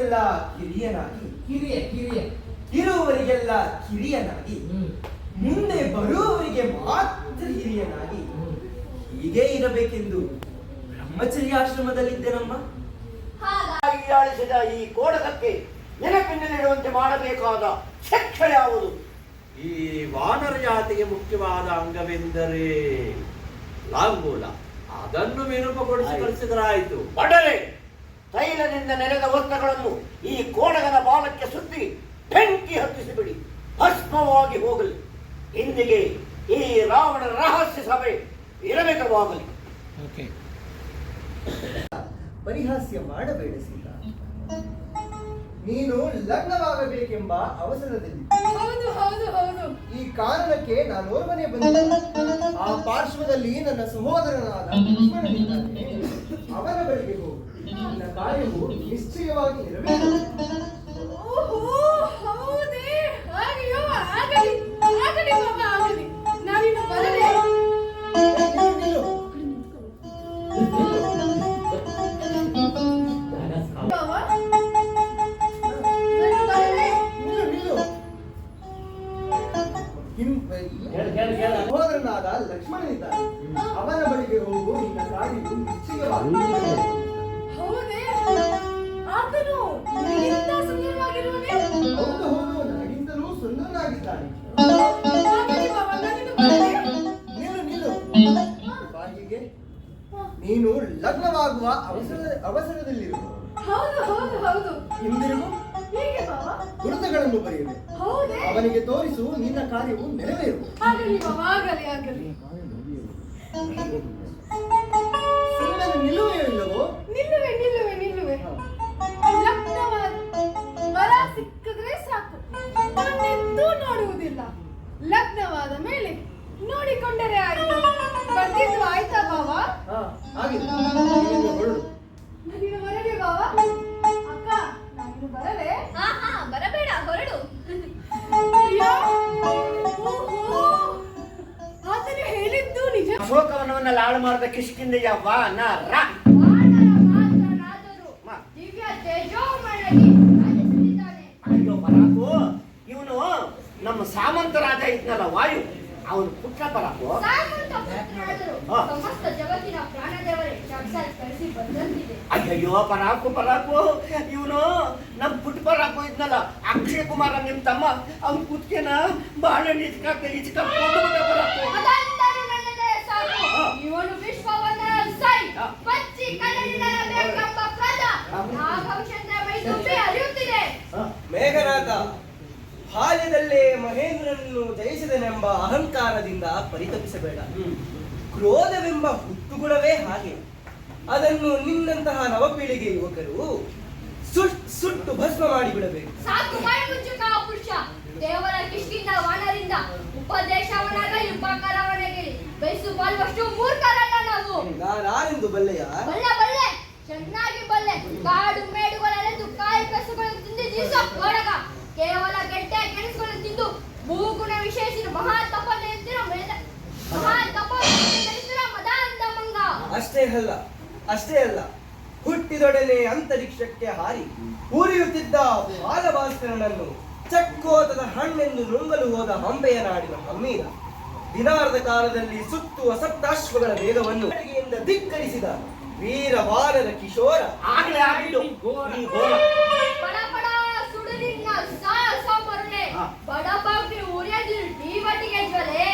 ಇರುವವರಿಗೆಲ್ಲ ಕಿರಿಯನಾಗಿ ಇರುವವರಿಗೆಲ್ಲ ಕಿರಿಯನಾಗಿ ಮುಂದೆ ಬರುವವರಿಗೆ ಮಾತ್ರ ಹಿರಿಯನಾಗಿ ಹೀಗೆ ಇರಬೇಕೆಂದು ಬ್ರಹ್ಮಚರ್ಯಾಶ್ರಮದಲ್ಲಿದ್ದೆನಮ್ಮ. ಹಾಗಾಗಿ ಆಳಿಸಿದ ಈ ಕೋಡಕಕ್ಕೆ ನೆನಪಿನಲ್ಲಿಡುವಂತೆ ಮಾಡಬೇಕಾದ ಶಿಕ್ಷೆ ಯಾವುದು? ಈ ವಾನರ ಜಾತಿಗೆ ಮುಖ್ಯವಾದ ಅಂಗವೆಂದರೆ ಲಾಂಗೂಲ. ಅದನ್ನು ವಿರೂಪಗೊಳಿಸಿ ಕಳಿಸಿದರಾಯಿತು. ಬಡರೆ ತೈಲದಿಂದ ನೆನೆದ ವಸ್ತ್ರಗಳನ್ನು ಈ ಕೋಡಗನ ಬಾಲಕ್ಕೆ ಸುತ್ತಿ ಬೆಂಕಿ ಹತ್ತಿಸಿಬಿಡಿ, ಭಸ್ಮವಾಗಿ ಹೋಗಲಿ. ಇಂದಿಗೆ ಈ ರಾವಣನ ರಹಸ್ಯ ಸಭೆ ಇರಬೇಕವಾಗಲಿ. ಪರಿಹಾಸ್ಯ ಮಾಡಬೇಡ ಸೀತಾ. ನೀನು ಲಗ್ನವಾಗಬೇಕೆಂಬ ಅವಸರದಲ್ಲಿ ಹೌದು ಹೌದು ಹೌದು. ಈ ಕಾರಣಕ್ಕೆ ನಾನು ಓರ್ವನೇ ಬಂದೆ. ಆ ಪಾರ್ಶ್ವದಲ್ಲಿ ನನ್ನ ಸಹೋದರನಾದ ಲಕ್ಷ್ಮಣನಿದ್ದಾನೆ. ಅವನ ಬಳಿಗೆ ಹೋಗು. ನಿನ್ನ ಕಾರ್ಯವು ನಿಶ್ಚಯವಾಗಿ ಇರಬೇಕು. ಓಹೋ ಹೌದೇ, ಹಾಗೆಯೋ ಆಗಲಿ ಆಗಲಿ ಬಾಬಾ ಆಗಲಿ. ನಾನಿನ್ನು ಬರಲೇ. ನಿಲ್ಲು. ಬಾಬಾ ನಾನು ಬರಲೇ. ನಿಲ್ಲು. ಸಹೋದರನಾದ ಲಕ್ಷ್ಮಣನಿದ್ದಾನೆ. ಅವನ ಬಳಿಗೆ ಹೋಗು. ನಿನ್ನ ಕಾರ್ಯವು ನಿಶ್ಚಯವಾಗಿ. ಹೌದೇ, ಆತನು ನಿನಗಿಂತ ಸುಂದರವಾಗಿರುವನೇ? ಹೌದು ಹೌದು, ನನಗಿಂತಲೂ ಸುಂದರನಾಗಿದ್ದಾನೆ. ಆಗಲಿ ಬಾಬಾ ನಾನಿನ್ನು ಬರಲೇ. ನಿಲ್ಲು ನಿಲ್ಲು. ಬಾಯಿಗೆ ನೀನು ಲಗ್ನವಾಗುವ ಅವಸರದಲ್ಲಿರು. ಹೌದು ಹೌದು ಹೌದು. ಹಿಂದಿರುಗು. ಹೇಗೆ ಬಾಬಾ? ಗುರುತುಗಳನ್ನು ಬರೆಯುವೆ. ಹೌದೇ, ಅವನಿಗೆ ತೋರಿಸು. ನಿನ್ನ ಕಾರ್ಯವು ನೆರವೇರು. ಆಗಲಿ ಬಾಬಾ ಆಗಲಿ ಆಗಲಿ. ಸುಮ್ಮನೆ ನಿಲ್ಲುವೇ ಇಲ್ಲವೋ? ನಿಲ್ಲುವೆ ನಿಲ್ಲುವೆ ನಿಲ್ಲುವೆ. ಲಗ್ನವಾದ ವರ ಸಿಕ್ಕಿದ್ರೆ ಸಾಕು, ಕಣ್ಣೆತ್ತೂ ನೋಡುವುದಿಲ್ಲ. ಲಗ್ನವಾದ ಮೇಲೆ ನೋಡಿಕೊಂಡರೆ ಆಯ್ತು. ಬರ್ತಿದ್ದು ಆಯ್ತಾ ಬಾವಾ? ಆಗಿದೆ. ನೀನಿನ್ನು ಹೊರಡು. ನಾನಿನ್ನು ಬರಲೇ ಬಾವಾ? ಅಕ್ಕ ನಾನಿನ್ನು ಬರಲೇ? ಹಾ ಬರಬೇಡ, ಹೊರಡು. ಅಯ್ಯೋ, ಓಹೋ, ಆತನು ಹೇಳಿದ್ದು ನಿಜ. ಅಶೋಕವನವನ್ನ ಹಾಳು ಮಾಡಿದ ಕಿಷ್ಕಿಂದೆಯ ವಾನರ. ವಾನರ ಮಾತ್ರನಾದರೂ ದಿವ್ಯ ತೇಜೋಮಯನಾಗಿ ರಾಜಿಸುತ್ತಿದ್ದಾನೆ. ಅಯ್ಯೋ ಪರಾಕು, ಇವನು ನಮ್ಮ ಸಾಮಂತ ರಾಜ ಇದ್ನಲ್ಲ ವಾಯು, ಅವನು ಪುತ್ರ ಪರಾಕು. ಸಾಮಂತ ಪುತ್ರನಾದರೂ ಸಮಸ್ತ ಜಗತ್ತಿನ ಪ್ರಾಣದೇವರೇ ಸಾಕ್ಷಾತ್ ಕಳಿಸಿ ಬಂದಂತಿದೆ. ಅಯ್ಯಯ್ಯೋ ಪರಾಕು ಪರಾಕು, ಇವನು ನಮ್ಮ ಪುಟ್ಟ ಪರಾಕು ಇದ್ನಲ್ಲ ಅಕ್ಷಯ್ ಕುಮಾರ ನಿಮ್ ತಮ್ಮ, ಅವ್ನ ಕುತ್ಕೆನ ಬಾಳೆಹಣ್ಣು ಇಚ್ಕ ಪರಾಕು. ಅದಂತರೂ ನನ್ನದೇ ಸಾಕು. ಇವನು ವಿಶ್ವವನ್ನ ಸೈ ಪಚ್ಚಿ ಕನ್ನಡಿಗರಬೇಕೆಂಬ ಪದ ನಾಗವಂಶದ ಮೈದುಂಬಿ ಅರಿಯುತ್ತಿದೆ. ಮೇಘನಾಥ ಬಾಲ್ಯದಲ್ಲೇ ಮಹೇಂದ್ರನನ್ನು ಜಯಿಸಿದನೆಂಬ ಅಹಂಕಾರದಿಂದ ಪರಿತಪಿಸಬೇಡ. ಕ್ರೋಧವೆಂಬ ಹುಟ್ಟುಗುಣವೇ ಹಾಗೆ. ಅದನ್ನು ನಿನ್ನಂತಹ ನವಪೀಳಿಗೆ ಯುವಕರು ಸುಟ್ಟು ಭಸ್ಮ ಮಾಡಿಬಿಡಬೇಕು. ಸಾಕು ಬಾಯಿ ಮುಚ್ಚುಕ ಪುರುಷ. ದೇವರ ಕಿಷ್ಕಿಂದ ವಾನರಿಂದ ಉಪದೇಶವನಾಗಲಿ ಉಪಕಾರವನಾಗಲಿ ಬಯಸುವಷ್ಟು ಮೂರ್ಖರಲ್ಲ ನಾವು. ನಾನೆಂದು ಬಲ್ಲೆಯ? ಬಲ್ಲೆ ಬಲ್ಲೆ, ಚೆನ್ನಾಗಿ ಬಲ್ಲೆ. ಕಾಡು ಮೇಡುಗಳಲ್ಲೆಂದು ಕಾಯಿ ಕಸುಗಳನ್ನು ತಿಂದು ಜೀವಿಸೋ ಕೊಡಗ. ಕೇವಲ ಗೆಡ್ಡೆ ಗೆಣಸುಗಳನ್ನು ತಿಂದು ಭೂಗುಣ ವಿಶೇಷಿನ ಮಹಾ ತಪನೆಂತಿರೋ ಮದಾಂತ ಮಂಗ. ಅಷ್ಟೇ ಅಲ್ಲ, ಹುಟ್ಟಿದೊಡನೆ ಅಂತರಿಕ್ಷಕ್ಕೆ ಹಾರಿ ಉರಿಯುತ್ತಿದ್ದ ಬಾಲಭಾಸ್ಕರನನ್ನು ಚಕ್ಕೋತದ ಹಣ್ಣೆಂದು ನುಂಗಲು ಹೋದ ಹಂಬೆಯ ನಾಡಿನ ಹಮ್ಮೀರ ದಿನಾರ್ಧ ಕಾಲದಲ್ಲಿ ಸುತ್ತುವ ಸಪ್ತಾಶ್ವಗಳ ವೇಗವನ್ನು ಧಿಕ್ಕರಿಸಿದ ವೀರ ವಾನರ ಕಿಶೋರ. ಆಗ್ಲೇ ಆಗಿದ್ದು ಈ ಘೋರ. ಬಡ ಬಡ ಸುಡುನಿನ್ನ ಸಾಹಸ ಮರುಳೆ ಬಡಬಾಗಿ ಉರಿಯದಿರು ಡಿವಟಿಗೆ ಜ್ವಲೆ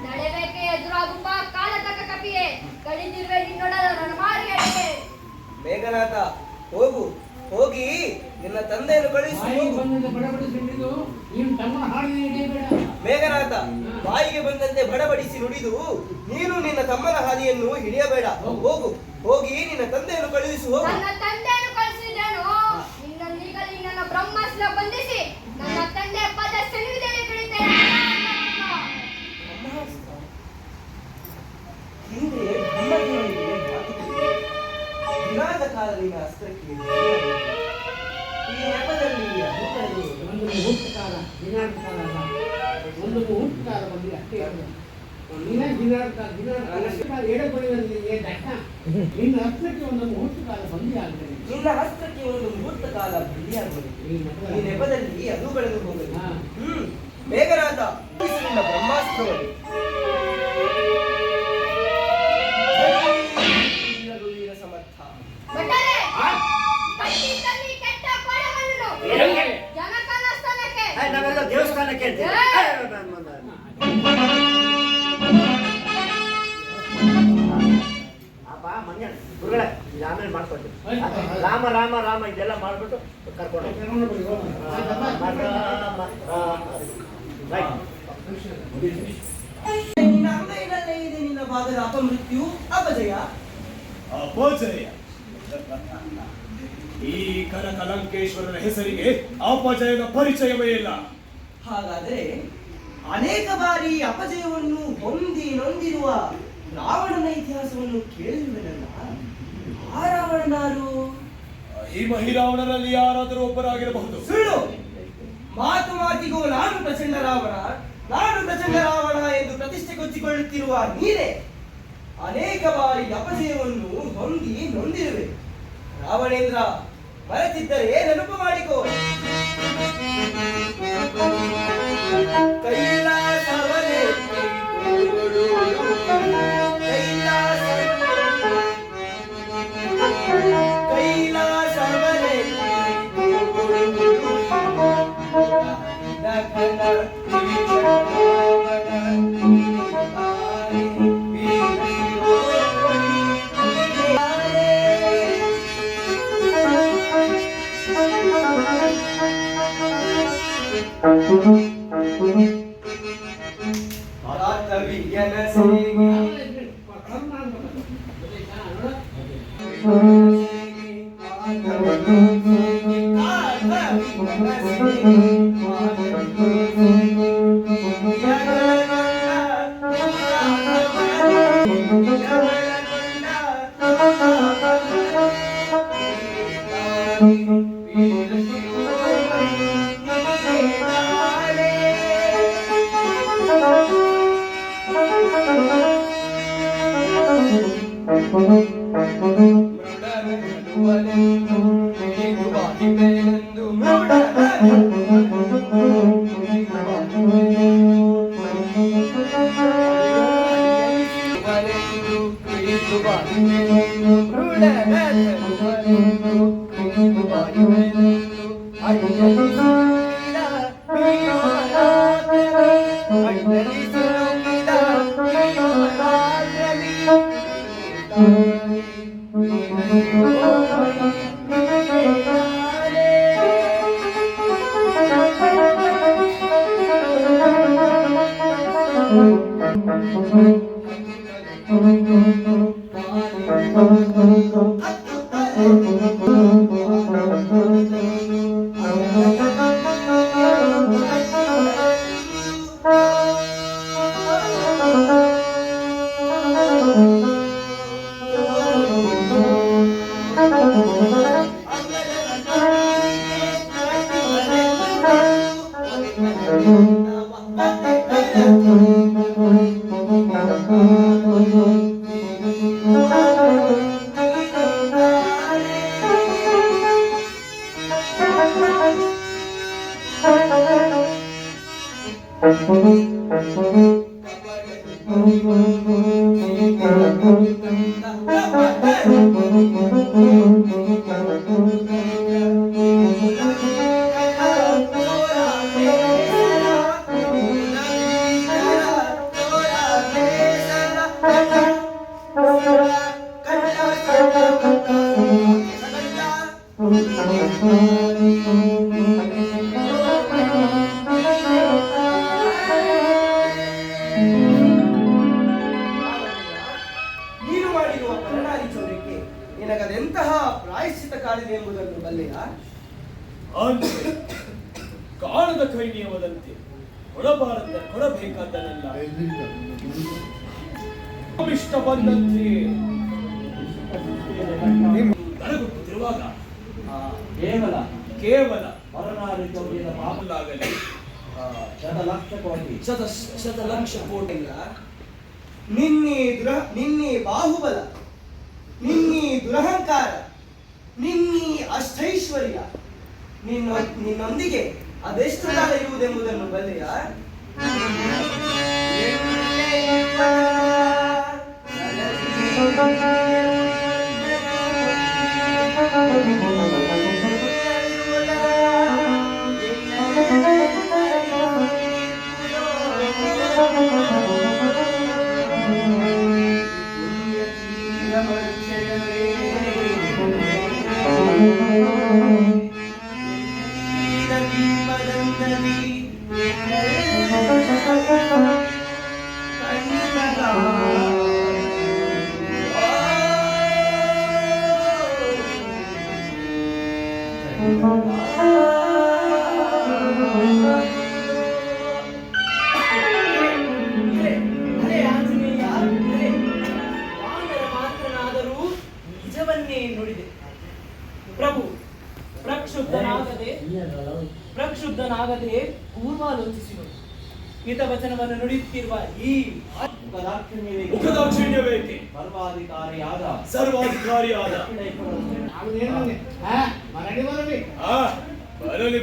ನಡೆಬೇಕೆ ಎದುರಾಗುವ ಕಾಲತಕ ಕಪಿಯೇ ಕಡಿದಿರುವೆ ನಿನ್ನೊಡಲ ರಣಮಾರಿಯಡಿಗೆ. ಮೇಘನಾಥ ಹೋಗಿ ನಿನ್ನ ತಂದೆಯನ್ನು ಕಳುಹಿಸಿ ಹೋಗು. ಮೇಘನಾಥ ಬಾಯಿಗೆ ಬಂದಂತೆ ಬಡಬಡಿಸಿ ನುಡಿದು ನೀನು ನಿನ್ನ ತಮ್ಮನ ಹಾದಿಯನ್ನು ಹಿಡಿಯಬೇಡ. ಹೋಗಿ ನಿನ್ನ ತಂದೆಯನ್ನು ಕಳುಹಿಸಿ ಹೋಗು. ನನ್ನ ತಂದೆಯನ್ನು ಕಳಿಸಿದ್ದೇನು? ನಿನ್ನೀಗಲೇ ನನ್ನ ಬ್ರಹ್ಮಾಸ್ತ್ರ ಬಂಧಿಸಿ ನನ್ನ ತಂದೆ ಪದ ಸೆಳೆಯುವುದನ್ನು ತಿಳಿತೇನೆ. ಹಿಂದೆ ದಿನಾದ ಕಾಲದಿಂದ ಅಸ್ತ್ರಕ್ಕೆ ಈ ನೆಪದಲ್ಲಿ ಒಂದು ಮುಹೂರ್ತ ಕಾಲ ದಿನಾಂಕ ಕಾಲ ಅಲ್ಲ, ಒಂದು ಮುಹೂರ್ತ ಕಾಲ ಬಂದಿದೆ ಅಷ್ಟೇ. ನಿನ್ನ ಹಸ್ತಕ್ಕೆ ಒಂದು ಮುಹೂರ್ತ ಕಾಲ ಬಂದಿಯಾಗಬೇಕು. ನಿನ್ನ ಹಸ್ತಕ್ಕೆ ಒಂದು ಮುಹೂರ್ತ ಕಾಲ ಬಲಿಯಾಗುವುದು. ಈ ನೆಪದಲ್ಲಿ ಅದು ಬೆಳೆದು ಹೋಗಲಿ. ಬೇಗರಾದ ನಿನ್ನ ಬ್ರಹ್ಮಾಸ್ತ್ರವನ್ನು ವೀರ ಸಮರ್ಥ. ಭಟ್ಟರೇ, ಕಟ್ಟಿದ್ದಲ್ಲಿ ಕೆಟ್ಟ ಕೋಣಗಳನ್ನು ಜನಕನ ಸ್ಥಾನಕ್ಕೆ. ನಾವೆಲ್ಲ ದೇವಸ್ಥಾನಕ್ಕೆ ಅಂತ ಮಂಜ ಗುರುಗಳೇ, ಇದು ಆಮೇಲೆ ಮಾಡ್ಕೊಡ್ತೀನಿ. ರಾಮ ರಾಮ ರಾಮ ಇದೆಲ್ಲ ಮಾಡ್ಬಿಟ್ಟು ಕರ್ಕೊಂಡು ನಿನ್ನ ಹೃದಯದಲ್ಲೇ ಇದೆ ನಿನ್ನ ಭಾಗದ ಅಪಮೃತ್ಯು ಅಪಜಯ. ಅಪಜಯ. ಈ ಕನಕಲಂಕೇಶ್ವರನ ಹೆಸರಿಗೆ ಅಪಜಯದ ಪರಿಚಯವೇ ಇಲ್ಲ. ಹಾಗಾದರೆ ಅನೇಕ ಬಾರಿ ಅಪಜಯವನ್ನು ಹೊಂದಿ ನೊಂದಿರುವ ರಾವಣನ ಇತಿಹಾಸವನ್ನು ಕೇಳಿರುವೆನಲ್ಲ, ಆ ರಾವಣನಾರು? ಈ ಮಹಿರಾವಣರಲ್ಲಿ ಯಾರಾದರೂ ಒಬ್ಬರಾಗಿರಬಹುದು. ಸುಳ್ಳು. ಮಾತು ಮಾತಿಗೂ ನಾನು ಪ್ರಚಂಡ ರಾವಣ ಎಂದು ಪ್ರತಿಷ್ಠೆ ಕೊಚ್ಚಿಕೊಳ್ಳುತ್ತಿರುವ ನೀನೇ ಅನೇಕ ಬಾರಿ ಅಪಜಯವನ್ನು ಹೊಂದಿ ನೊಂದಿರುವೆ. ರಾವಣೇಂದ್ರ, ಮರೆತಿದ್ದರೆ ನೆನಪು ಮಾಡಿಕೋ. ಕೈಲಾಸವನೇ ನೀನು ಮಾಡಿರುವ ಪರನಾರಿ ಚೌರ್ಯಕ್ಕೆ ನಿನಗದೆಂತಹ ಪ್ರಾಯಶ್ಚಿತ ಕಾಲಿದೆ ಎಂಬುದನ್ನು ಬಲ್ಲೆಯ? ಕಾಣದ ಕೈ ನಿಯಮದಂತೆ ಕೊಡಬೇಕಾದ್ದನ್ನೆಲ್ಲ ಇಷ್ಟ ಬಂದಂತೆ ನನಗುತ್ತಿರುವಾಗ ಕೇವಲ ಪರನಾರಿ ಚೌರ್ಯದ ಮಾಮೂಲಾಗಲಿ ಶತಲಕ್ಷ ಕೋಟಿ ಶತಲಕ್ಷ ಕೋಟಿ ಇಲ್ಲ. ನಿನ್ನಿ ಬಾಹುಬಲ, ನಿನ್ನಿ ದುರಹಂಕಾರ, ನಿನ್ನಿ ಅಷ್ಟೈಶ್ವರ್ಯ ನಿನ್ನೊಂದಿಗೆ ಅದೆಷ್ಟು ಕಾಲ ಇರುವುದೆಂಬುದನ್ನು ಬಲ್ಲೆಯ? ನಿಜವನ್ನೇ ನುಡಿದೆ. ಪ್ರಭು ಪ್ರಕ್ಷುಬ್ಧನಾಗದೆ ಪೂರ್ವಾಲೋಚಿಸಿದರು. ಹಿತವಚನವನ್ನು ನುಡಿಯುತ್ತಿರುವ ಈ ಮುಖದಾಕ್ಷಿಣ್ಯವೇಕೆ ಸರ್ವಾಧಿಕಾರಿಯಾದ ಬರಲಿ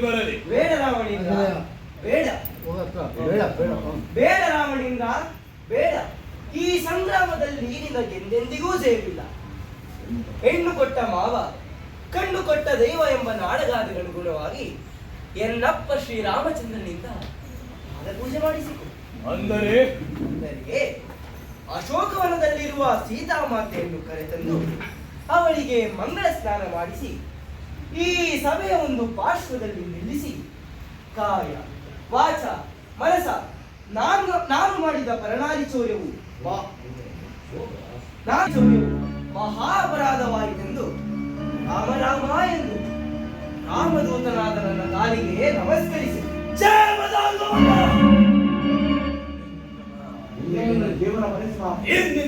ಬೇಡ ರಾವಣೇಂದ್ರ, ಬೇಡ ಬೇಡ ರಾವಣೇಂದ್ರ, ಬೇಡ. ಈ ಸಂಗ್ರಾಮದಲ್ಲಿ ನಿನಗೆಂದೆಂದಿಗೂ ಜಯವಿಲ್ಲ. ಹೆಣ್ಣು ಕೊಟ್ಟ ಮಾವ, ಕಣ್ಣು ಕೊಟ್ಟ ದೈವ ಎಂಬ ನಾಡಗಾದಿಗನುಗುಣವಾಗಿ ಎನ್ನಪ್ಪ ಶ್ರೀರಾಮಚಂದ್ರನಿಂದ ಪೂಜೆ ಮಾಡಿಸಿತು. ಅಂದರೆ ಅಶೋಕವನದಲ್ಲಿರುವ ಸೀತಾಮಾತೆಯನ್ನು ಕರೆತಂದು ಅವಳಿಗೆ ಮಂಗಳ ಸ್ನಾನ ಮಾಡಿಸಿ ಈ ಸಭೆಯ ಒಂದು ಪಾರ್ಶ್ವದಲ್ಲಿ ನಿಲ್ಲಿಸಿ ಕಾಯ ವಾಚ ಮನಸ ನಾನು ಮಾಡಿದ ಪರನಾರಿ ಚೌರ್ಯವು ಮಹಾಪರಾಧವಾಯಿತೆಂದು ರಾಮ ಎಂದು ರಾಮದೂತನಾದ ನನ್ನ ಕಾಲಿಗೆ ನಮಸ್ಕರಿಸಿ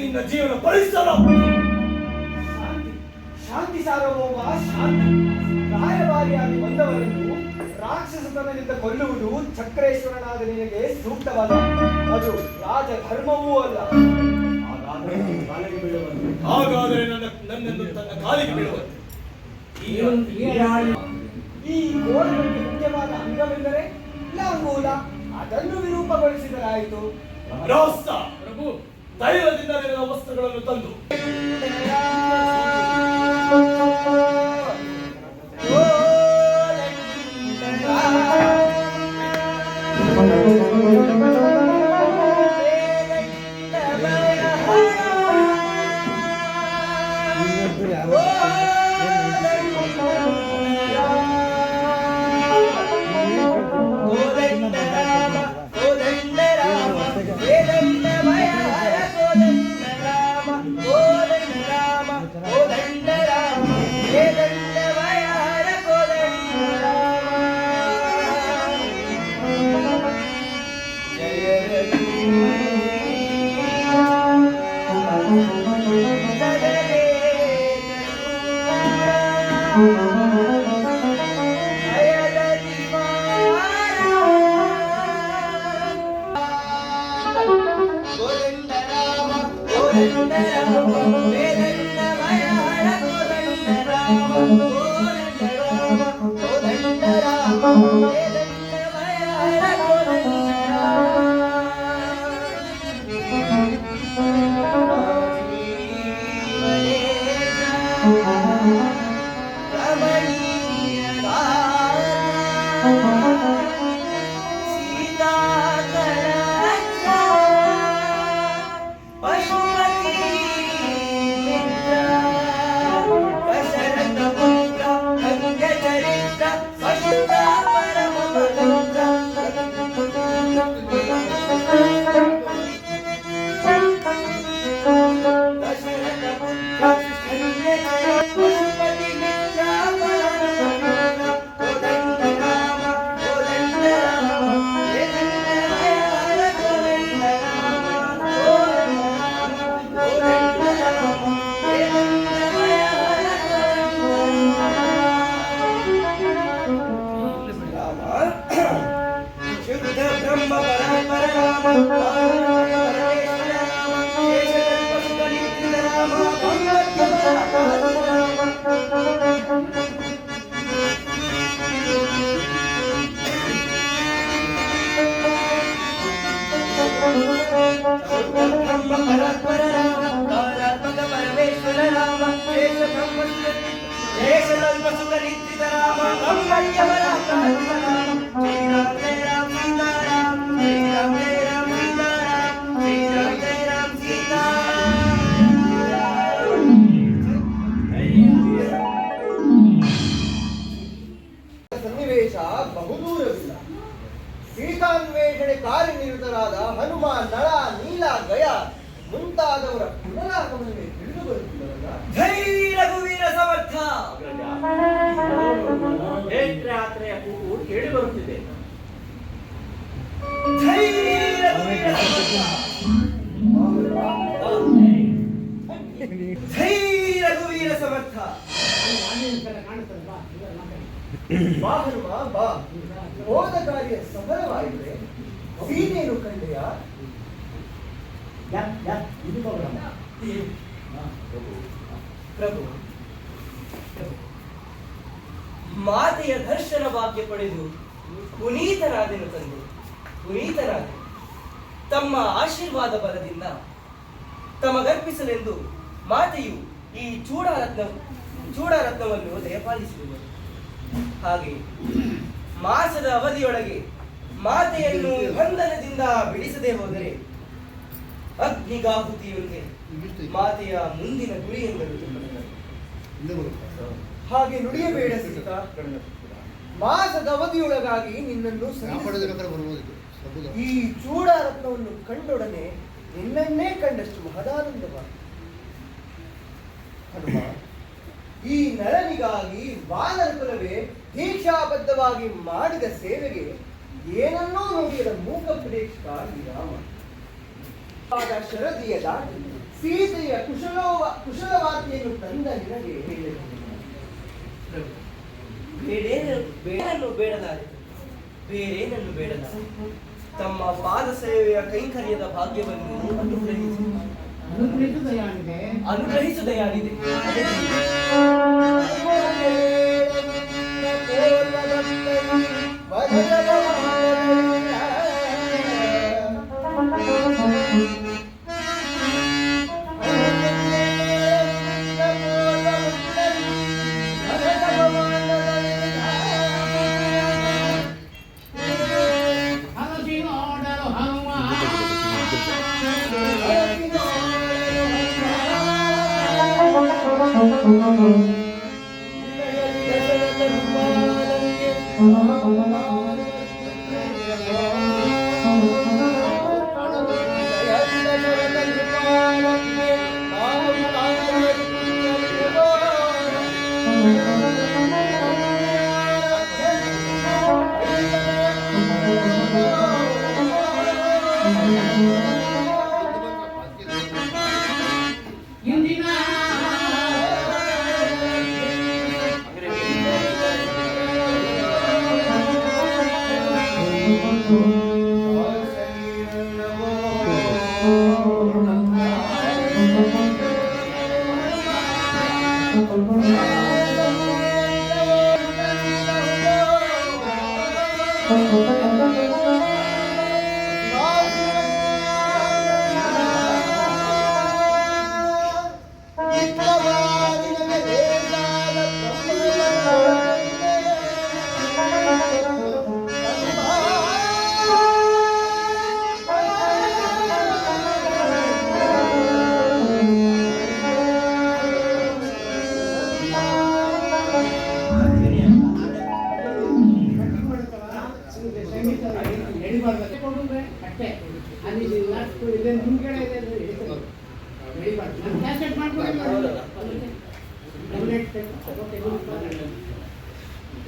ನಿನ್ನ ಜೀವನ ಪರಿಸರ ಶಾಂತಿ ಸಾರ್ವಭೌಮ ಶಾಂತಿ. ರಾಯಭಾರಿಯಾಗಿ ಬಂದವರನ್ನು ರಾಕ್ಷಸತನದಿಂದ ಕೊಲ್ಲುವುದು ಚಕ್ರೇಶ್ವರನಾದ ನಿನಗೆ ಸೂಕ್ತವಲ್ಲ. ಅದು ರಾಜಧರ್ಮವೂ ಅಲ್ಲ. ಹಾಗಾದರೆ ನನ್ನನ್ನು ತನ್ನ ಕಾಲಿಗೆ ಬೀಳುವಂತೆ. ಈ ಕೋರಗಳಿಗೆ ಮುಖ್ಯವಾದ ಅಂಗವೆಂದರೆ ಲಂಗೂಲ. ಅದನ್ನು ವಿರೂಪಗೊಳಿಸಿದರಾಯಿತು. ಪ್ರಭು ಧೈರ್ಯದಿಂದ ನಿನ್ನ ವಸ್ತ್ರಗಳನ್ನು ತಂದು ದೇಶದಲ್ಪ ಸುಖ ನಿಂತಿದ ರಾಮ ಗಂಗಯ್ಯವರ ಪ್ರಾರ್ಥನ. ಶ್ರೀರಾಮ್ ಜಯ ರಾಮ್ ಸೀತಾರಾಮ್, ಶ್ರೀರಾಮ್ ಜಯ ರಾಮ್ ಸೀತಾರಾಮ್, ಶ್ರೀರಾಮ್ ಜಯ ರಾಮ್ ಸೀತಾರಾಮ್. ಸನ್ನಿವೇಶ ಬಹುದೂರವಿಲ್ಲ. ಸೀತಾನ್ವೇಷಣೆ ಕಾರ್ಯನಿರತರಾದ ಹನುಮ, ನಳ, ನೀಲ, ಗಯ ಮುಂತಾದವರ ಪುನರಾಗಮನವೇ ತಿಳಿದು ಬರುತ್ತಿದ್ದರಲ್ಲ. ಜೈ ರಘುವೀರ ಸಮರ್ಥ. ಜಯತ್ರಾತ್ರೆಯ ಕೂಗು ಕೇಳಿ ಬರುತ್ತಿದೆ. ಜೈ ರಘುವೀರ ಸಮರ್ಥ. ಜೈ ರಘುವೀರ ಸಮರ್ಥ. ಬಾ ಹನುಮ ಬಾ. ಹೋದ ಕಾರ್ಯ ಸಫಲವಾಗಿದೆ. ಸೀತೆಯನ್ನು ಕಂಡೆಯ? ಪ್ರಭು, ಮಾತೆಯ ದರ್ಶನ ಭಾಗ್ಯ ಪಡೆದು ಪುನೀತನಾದೆನು ತಂದೆ, ಪುನೀತನಾದೆ. ತಮ್ಮ ಆಶೀರ್ವಾದ ಬಲದಿಂದ ತಮಗರ್ಪಿಸಲೆಂದು ಮಾತೆಯು ಈ ಚೂಡಾರತ್ನವನ್ನು ದಯಪಾಲಿಸಿದರು. ಹಾಗೆ ಮಾಸದ ಅವಧಿಯೊಳಗೆ ಮಾತೆಯನ್ನು ಬಂಧನದಿಂದ ಬಿಡಿಸದೆ ಹೋದರೆ ಅಗ್ನಿಗಾಹುತಿಯೊಂದೇ ಮಾತೆಯ ಮುಂದಿನ ಗುರಿಯೆಂದರು. ಹಾಗೆ ನುಡಿಯಬೇಡ ಸೀತಾ. ಮಾಸದ ಅವಧಿಯೊಳಗಾಗಿ ನಿನ್ನನ್ನು ಈ ಚೂಡಾರತ್ನವನ್ನು ಕಂಡೊಡನೆ ನಿನ್ನನ್ನೇ ಕಂಡಷ್ಟು ಮಹದಾನಂದವಾಗಿದೆ. ಹನುಮ, ಈ ನಳನಿಗಾಗಿ ವಾನರ ಕುಲವೇ ದೀಕ್ಷಾಬದ್ಧವಾಗಿ ಮಾಡಿದ ಸೇವೆಗೆ ಏನನ್ನೂ ನುಡಿಯದ ಮೂಕ ಪ್ರೇಕ್ಷಕ ಈ ರಾಮ. ಆಗ ಶರದಿಯ ದಾಟಿ ಸೀತೆಯ ಕುಶಲವಾರ್ತೆಯನ್ನು ತಂದ ನಿನಗೆ ಬೇಡೇನನ್ನು ಬೇಡಲಾಯಿತು, ಬೇರೇನನ್ನು ಬೇಡಲಾಯಿತು. ತಮ್ಮ ಪಾದ ಸೇವೆಯ ಕೈಂಕರ್ಯದ ಭಾಗ್ಯವನ್ನು ಅನುಗ್ರಹಿಸುವುದಯಾಗಿದೆ.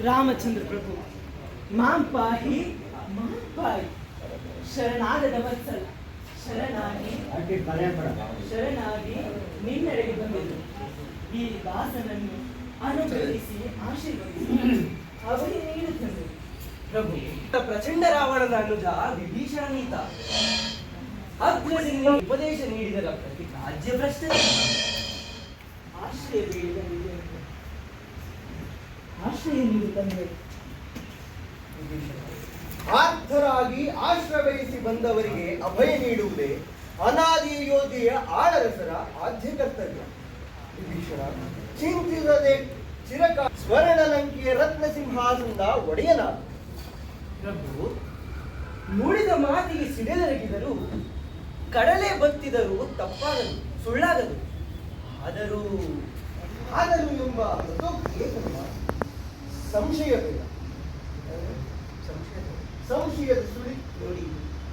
ರಾಮಚಂದ್ರ ಪ್ರಭು, ಮಾಂಪಾಹಿ ಮಾಂಪಾಹಿ, ಶರಣಾಗದ ವತ್ಸಲ, ಶರಣಾಗಿ ನಿನ್ನೆಡೆಗೆ ಬಂದಿದ್ದು ಈ ದಾಸನನ್ನು ಅನುಗ್ರಹಿಸಿ ಆಶೀರ್ವದಿಸಿ ಅವರಿಗೆ ನೀಡುತ್ತಂದೆ. ಪ್ರಭು, ಪ್ರಚಂಡ ರಾವಣನ ಅನುಜ ವಿಭೀಷಣ ನೀತ ಅಗ್ರಜನಿಗೆ ಉಪದೇಶ ನೀಡಿದರ ಪ್ರತಿ ರಾಜ್ಯ ಭ್ರಷ್ಟ ಆಶ್ರಯ ಬೇಡಿದ ಆಶ್ರಯ ನೀಡುತ್ತಂದೆ. ಆರ್ಥರಾಗಿ ಆಶ್ರಯಿಸಿ ಬಂದವರಿಗೆ ಅಭಯ ನೀಡುವುದೇ ಅನಾದಿ ಯೋಧಿಯ ಆಳರಸರ ಆದ್ಯ ಕರ್ತವ್ಯ. ವಿಭೀಷಣ, ಚಿರಕಾಲ ಸ್ವರ್ಣಲಂಕೆಯ ರತ್ನ ಸಿಂಹಾಸನದ ಒಡೆಯನಾದ. ಪ್ರಭು, ನುಡಿದ ಮಾತಿಗೆ ಸಿಡಿದರಗಿದರು, ಕಡಲೆ ಬತ್ತಿದರೂ ತಪ್ಪಾಗದು, ಸುಳ್ಳಾಗದು. ಆದರೂ ಎಂಬ ಮೃತೋಕ್ತಿಗೆ ಸಂಶಯವಿಲ್ಲ. ಸಂಶಯದ ಸುಳಿ ನೋಡಿ,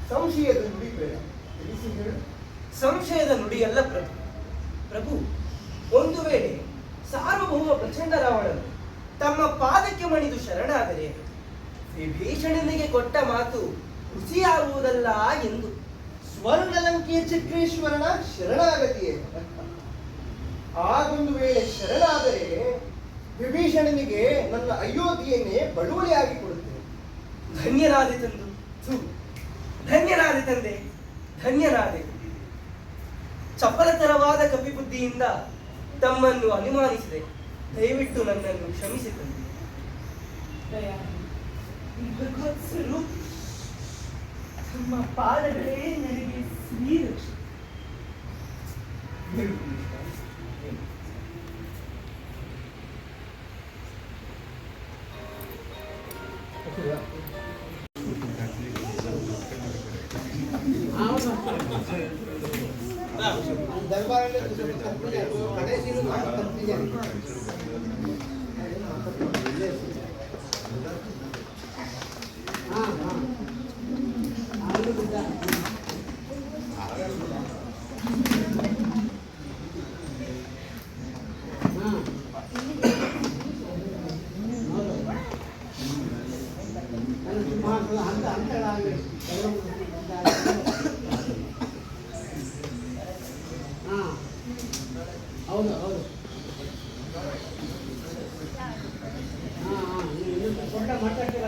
ಸಂಶಯದ ನುಡಿ ಬೇಡ. ತಿಳಿಸಿ ಹೇಳು. ಸಂಶಯದ ನುಡಿಯಲ್ಲ ಪ್ರಭು. ಪ್ರಭು, ಒಂದು ವೇಳೆ ಸಾರ್ವಭೌಮ ಪ್ರಚಂಡ ರಾವಣನು ತಮ್ಮ ಪಾದಕ್ಕೆ ಮಣಿದು ಶರಣಾದರೆ ವಿಭೀಷಣನಿಗೆ ಕೊಟ್ಟ ಮಾತು ಹುಸಿಯಾಗುವುದಲ್ಲ ಎಂದು. ಸ್ವರ್ಣಲಂಕೆಯ ಚಕ್ರೇಶ್ವರನ ಶರಣಾಗತಿಯೇ. ಆಗೊಂದು ವೇಳೆ ಶರಣಾದರೆ ವಿಭೀಷಣನಿಗೆ ನನ್ನ ಅಯೋಧ್ಯೆಯನ್ನೇ ಬಳುವಳಿಯಾಗಿ ಕೊಡುತ್ತೇನೆ. ಧನ್ಯರಾದೆ ತಂದು, ಧನ್ಯರಾದೆ ತಂದೆ, ಧನ್ಯರಾದೆ. ಚಪಲತರವಾದ ಕಪಿಬುದ್ಧಿಯಿಂದ ತಮ್ಮನ್ನು ಅನುಮಾನಿಸಿದೆ. ದಯವಿಟ್ಟು ನನ್ನನ್ನು ಕ್ಷಮಿಸಿ ತಂದೆ. ಭಗವತ್ಸರು ತಮ್ಮ ಪಾದಗಳೇ ನನಗೆ ಶ್ರೀರಕ್ಷೆ. ಹೌದು ಹೌದು ದೊಡ್ಡ ಮಟ್ಟಕ್ಕೆ